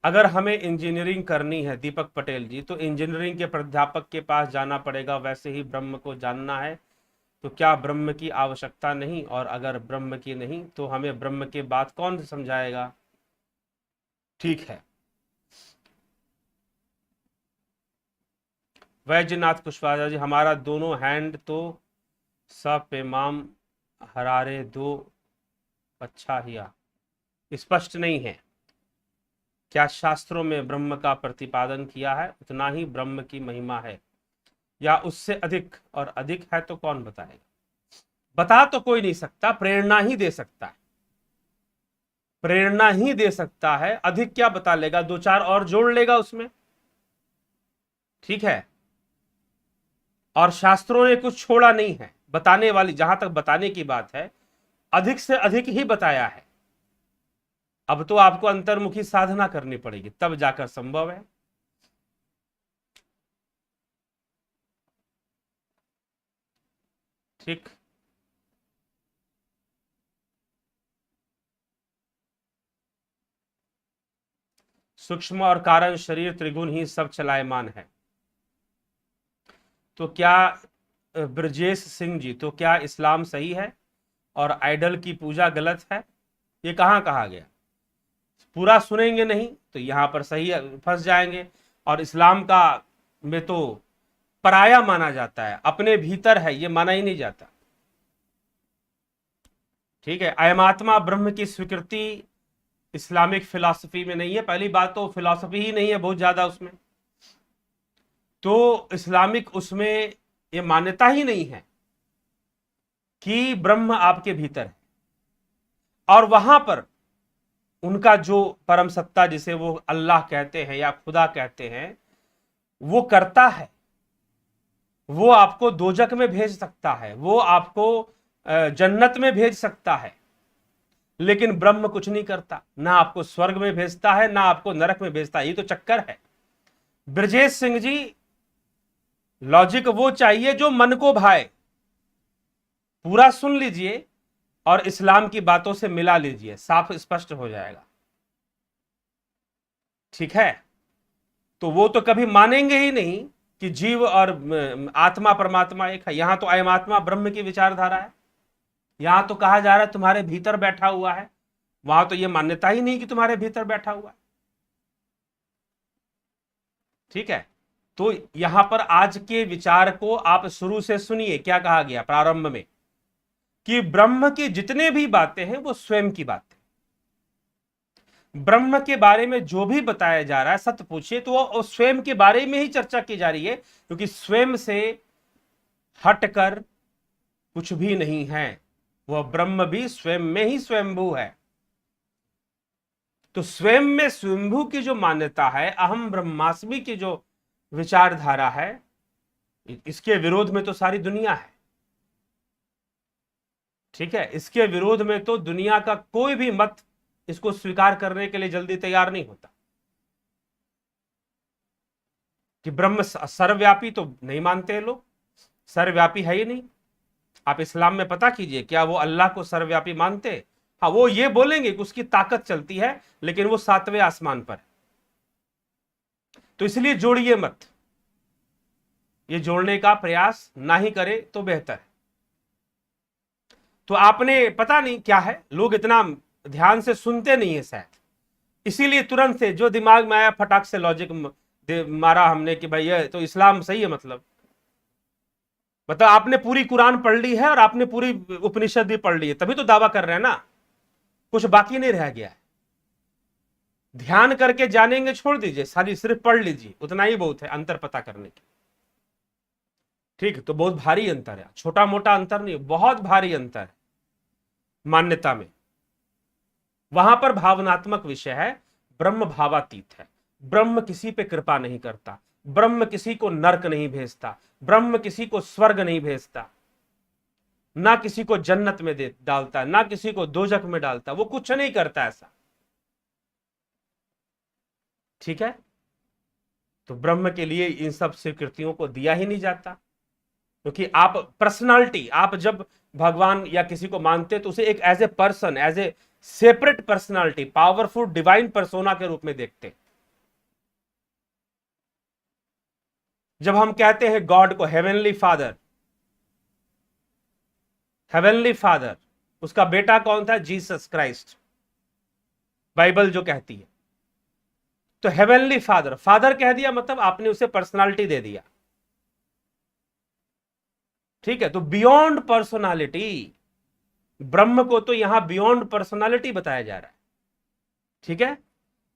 अगर हमें इंजीनियरिंग करनी है दीपक पटेल जी, तो इंजीनियरिंग के प्राध्यापक के पास जाना पड़ेगा। वैसे ही ब्रह्म को जानना है तो क्या ब्रह्म की आवश्यकता नहीं? और अगर ब्रह्म की नहीं तो हमें ब्रह्म की बात कौन समझाएगा? ठीक है। वैद्यनाथ कुशवाहा जी, हमारा दोनों हैंड तो सपेमाम हरारे दो अच्छा हिया स्पष्ट नहीं है। क्या शास्त्रों में ब्रह्म का प्रतिपादन किया है उतना ही ब्रह्म की महिमा है, या उससे अधिक? और अधिक है तो कौन बताएगा? बता तो कोई नहीं सकता, प्रेरणा ही दे सकता है, प्रेरणा ही दे सकता है। अधिक क्या बता लेगा? 2-4 और जोड़ लेगा उसमें। ठीक है। और शास्त्रों ने कुछ छोड़ा नहीं है बताने वाली, जहां तक बताने की बात है, अधिक से अधिक ही बताया है। अब तो आपको अंतर्मुखी साधना करनी पड़ेगी, तब जाकर संभव है। ठीक। सूक्ष्म और कारण शरीर त्रिगुण ही सब चलायमान है। तो क्या ब्रजेश सिंह जी, तो क्या इस्लाम सही है और आइडल की पूजा गलत है? ये कहां कहा गया? पूरा सुनेंगे नहीं तो यहां पर सही फंस जाएंगे। और इस्लाम का में तो पराया माना जाता है, अपने भीतर है, ये माना ही नहीं जाता। ठीक है। अयमात्मा ब्रह्म की स्वीकृति इस्लामिक फिलॉसफी में नहीं है। पहली बात तो फिलॉसफी ही नहीं है बहुत ज्यादा उसमें, तो इस्लामिक उसमें ये मान्यता ही नहीं है कि ब्रह्म आपके भीतर है। और वहां पर उनका जो परम सत्ता, जिसे वो अल्लाह कहते हैं या खुदा कहते हैं, वो करता है। वो आपको दोजक में भेज सकता है, वो आपको जन्नत में भेज सकता है, लेकिन ब्रह्म कुछ नहीं करता। ना आपको स्वर्ग में भेजता है, ना आपको नरक में भेजता है। ये तो चक्कर है। ब्रजेश सिंह जी, लॉजिक वो चाहिए जो मन को भाए। पूरा सुन लीजिए और इस्लाम की बातों से मिला लीजिए, साफ स्पष्ट हो जाएगा। ठीक है। तो वो तो कभी मानेंगे ही नहीं कि जीव और आत्मा परमात्मा एक है। यहां तो अयमात्मा ब्रह्म की विचारधारा है। यहां तो कहा जा रहा है तुम्हारे भीतर बैठा हुआ है, वहां तो ये मान्यता ही नहीं कि तुम्हारे भीतर बैठा हुआ है। ठीक है, तो यहां पर आज के विचार को आप शुरू से सुनिए। क्या कहा गया प्रारंभ में कि ब्रह्म की जितने भी बातें हैं वो स्वयं की बातें, ब्रह्म के बारे में जो भी बताया जा रहा है सत्य पूछिए तो वो स्वयं के बारे में ही चर्चा की जा रही है, क्योंकि स्वयं से हटकर कुछ भी नहीं है। वह ब्रह्म भी स्वयं में ही स्वयंभू है। तो स्वयं में स्वयंभू की जो मान्यता है, अहम ब्रह्मास्मि की जो विचारधारा है, इसके विरोध में तो सारी दुनिया है। ठीक है, इसके विरोध में तो दुनिया का कोई भी मत इसको स्वीकार करने के लिए जल्दी तैयार नहीं होता। कि ब्रह्म सर्वव्यापी तो नहीं मानते हैं लोग, सर्वव्यापी है ही नहीं। आप इस्लाम में पता कीजिए, क्या वो अल्लाह को सर्वव्यापी मानते? हाँ, वो ये बोलेंगे कि उसकी ताकत चलती है, लेकिन वो 7वें आसमान पर। तो इसलिए जोड़िए मत, ये जोड़ने का प्रयास ना ही करे तो बेहतर है। तो आपने पता नहीं क्या है, लोग इतना ध्यान से सुनते नहीं है शायद, इसीलिए तुरंत से जो दिमाग में आया फटाक से लॉजिक मारा हमने कि भाई ये तो इस्लाम सही है। मतलब आपने पूरी कुरान पढ़ ली है और आपने पूरी उपनिषद भी पढ़ ली है, तभी तो दावा कर रहे हैं ना, कुछ बाकी नहीं रह गया है। ध्यान करके जानेंगे छोड़ दीजिए, सारी सिर्फ पढ़ लीजिए, उतना ही बहुत है अंतर पता करने की। ठीक, तो बहुत भारी अंतर है, छोटा मोटा अंतर नहीं, बहुत भारी अंतर है मान्यता में। वहां पर भावनात्मक विषय है, ब्रह्म भावातीत है। ब्रह्म किसी पे कृपा नहीं करता, ब्रह्म किसी को नरक नहीं भेजता, ब्रह्म किसी को स्वर्ग नहीं भेजता, ना किसी को जन्नत में दे डालता, ना किसी को दोजख में डालता, वो कुछ नहीं करता ऐसा। ठीक है, तो ब्रह्म के लिए इन सब स्वीकृतियों को दिया ही नहीं जाता, क्योंकि आप पर्सनालिटी, आप जब भगवान या किसी को मानते तो उसे एक as a person, as a separate personality, powerful divine persona के रूप में देखते। जब हम कहते हैं गॉड को हेवनली फादर, हेवनली फादर, उसका बेटा कौन था? जीसस क्राइस्ट, बाइबल जो कहती है। तो हेवनली फादर, फादर कह दिया मतलब आपने उसे पर्सनालिटी दे दिया। ठीक है, तो बियॉन्ड पर्सनालिटी, ब्रह्म को तो यहां बियॉन्ड पर्सनालिटी बताया जा रहा है। ठीक है,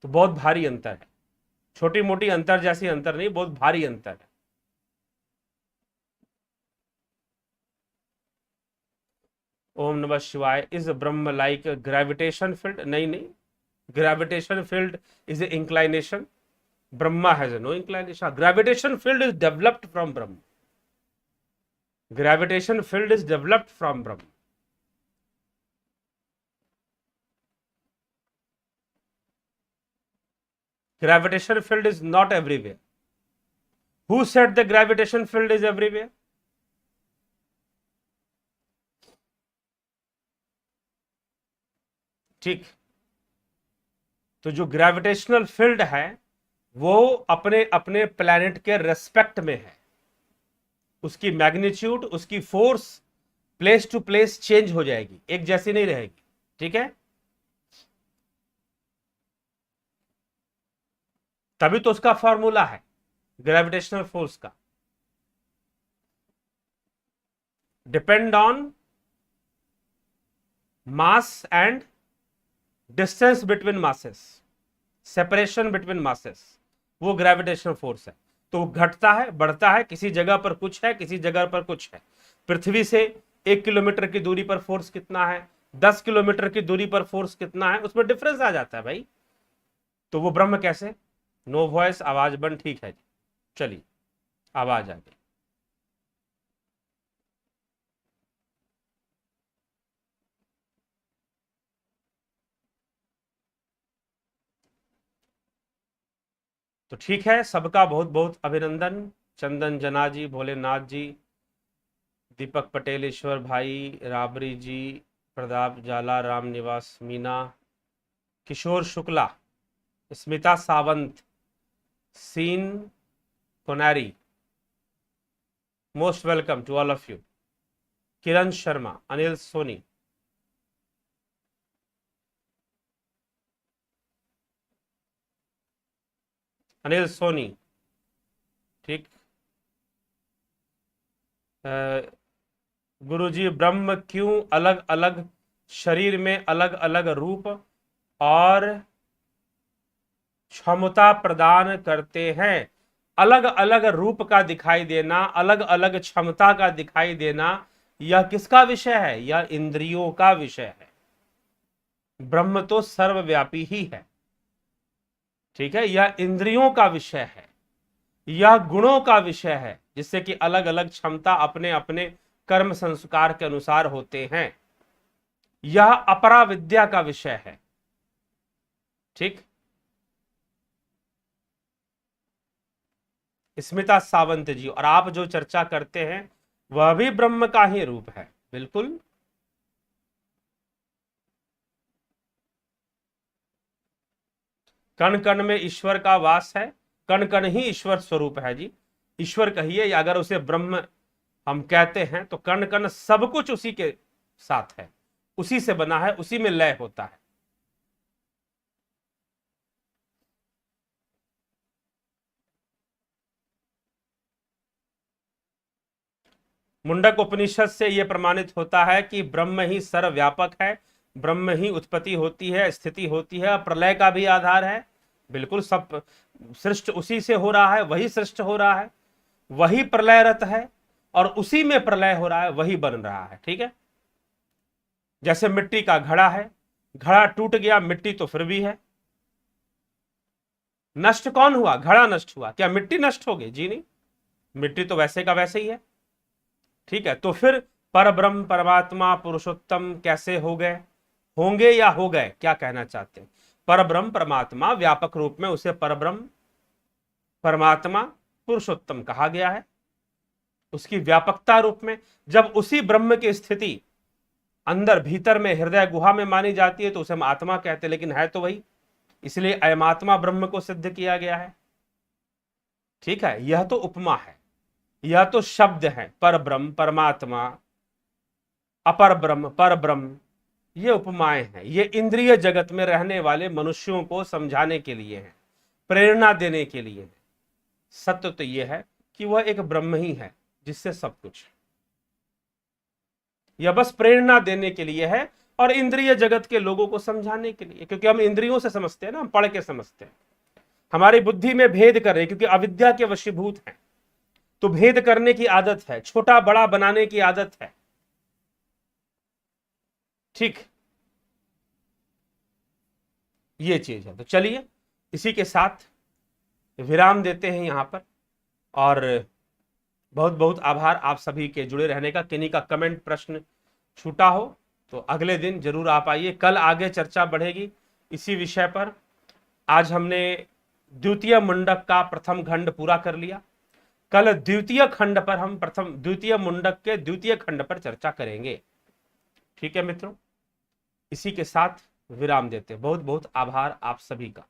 तो बहुत भारी अंतर है, छोटी मोटी अंतर जैसी अंतर नहीं, बहुत भारी अंतर है। ओम नमः शिवाय। Is Brahma like gravitation field? नहीं नहीं, gravitation field is a inclination, Brahma has no inclination. Gravitation field is developed from Brahm, gravitation field is developed from Brahm. Gravitation field is not everywhere. Who said the gravitation field is everywhere? ठीक, तो जो gravitational field है वो अपने अपने planet के respect में है, उसकी मैग्नीट्यूड, उसकी force place to place change हो जाएगी, एक जैसी नहीं रहेगी। ठीक है, तभी तो उसका फॉर्मूला है ग्रेविटेशनल फोर्स का, depend on mass and distance between masses, separation between masses, वो ग्रेविटेशनल फोर्स है। तो घटता है बढ़ता है, किसी जगह पर कुछ है, किसी जगह पर कुछ है। पृथ्वी से 1 किलोमीटर की दूरी पर फोर्स कितना है, 10 किलोमीटर की दूरी पर फोर्स कितना है, उसमें डिफरेंस आ जाता है भाई। तो वो ब्रह्म कैसे? नो वॉइस, आवाज बंद। ठीक है जी, चलिए आवाज आ गई। तो ठीक है, सबका बहुत बहुत अभिनंदन। चंदन जना जी, भोलेनाथ जी, दीपक पटेल, ईश्वर भाई, राबरी जी, Pratap Jala, Ram Niwas Meena, Kishore Shukla, Smita Sawant, Sean Connery, most welcome to all of you, Kiran Sharma, Anil Soni, Anil Soni, ठीक। गुरुजी, ब्रह्म क्यों अलग अलग शरीर में अलग अलग रूप और क्षमता प्रदान करते हैं? अलग अलग रूप का दिखाई देना, अलग अलग क्षमता का दिखाई देना, यह किसका विषय है? यह इंद्रियों का विषय है। ब्रह्म तो सर्वव्यापी ही है, ठीक है। यह इंद्रियों का विषय है, यह गुणों का विषय है, जिससे कि अलग अलग क्षमता अपने अपने कर्म संस्कार के अनुसार होते हैं। यह अपरा विद्या का विषय है, ठीक। स्मिता सावंत जी, और आप जो चर्चा करते हैं वह भी ब्रह्म का ही रूप है, बिल्कुल। कण कण में ईश्वर का वास है, कण कण ही ईश्वर स्वरूप है जी। ईश्वर कहिए या अगर उसे ब्रह्म हम कहते हैं तो कण कण सब कुछ उसी के साथ है, उसी से बना है, उसी में लय होता है। मुंडक उपनिषद से यह प्रमाणित होता है कि ब्रह्म ही सर्वव्यापक है, ब्रह्म ही उत्पत्ति होती है, स्थिति होती है, प्रलय का भी आधार है। बिल्कुल, सब सृष्ट उसी से हो रहा है, वही सृष्ट हो रहा है, वही प्रलयरत है और उसी में प्रलय हो रहा है, वही बन रहा है, ठीक है। जैसे मिट्टी का घड़ा है, घड़ा टूट गया, मिट्टी तो फिर भी है। नष्ट कौन हुआ? घड़ा नष्ट हुआ। क्या मिट्टी नष्ट हो गई? जी नहीं, मिट्टी तो वैसे का वैसे ही है, ठीक है। तो फिर परब्रह्म परमात्मा पुरुषोत्तम कैसे हो गए, होंगे या हो गए, क्या कहना चाहते हैं? परब्रह्म परमात्मा, व्यापक रूप में उसे परब्रह्म परमात्मा पुरुषोत्तम कहा गया है, उसकी व्यापकता रूप में। जब उसी ब्रह्म की स्थिति अंदर भीतर में हृदय गुहा में मानी जाती है तो उसे हम आत्मा कहते हैं, लेकिन है तो वही, इसलिए अयमात्मा ब्रह्म को सिद्ध किया गया है, ठीक है। यह तो उपमा है, यह तो शब्द है, पर ब्रह्म परमात्मा, अपर ब्रह्म पर ब्रह्म, ये उपमाएं हैं। ये इंद्रिय जगत में रहने वाले मनुष्यों को समझाने के लिए है, प्रेरणा देने के लिए है। सत्य तो यह है कि वह एक ब्रह्म ही है जिससे सब कुछ, यह बस प्रेरणा देने के लिए है और इंद्रिय जगत के लोगों को समझाने के लिए, क्योंकि हम इंद्रियों से समझते हैं ना, हम पढ़ के समझते हैं। हमारी बुद्धि में भेद कर रहे, क्योंकि अविद्या के वशीभूत हैं, तो भेद करने की आदत है, छोटा बड़ा बनाने की आदत है, ठीक। ये चीज है। तो चलिए इसी के साथ विराम देते हैं यहां पर, और बहुत बहुत आभार आप सभी के जुड़े रहने का। किन्हीं का कमेंट प्रश्न छूटा हो तो अगले दिन जरूर आप आइए, कल आगे चर्चा बढ़ेगी इसी विषय पर। आज हमने द्वितीय मुंडक का प्रथम खंड पूरा कर लिया, कल द्वितीय खंड पर हम द्वितीय मुंडक के द्वितीय खंड पर चर्चा करेंगे, ठीक है मित्रों। इसी के साथ विराम देते हैं। बहुत बहुत आभार आप सभी का।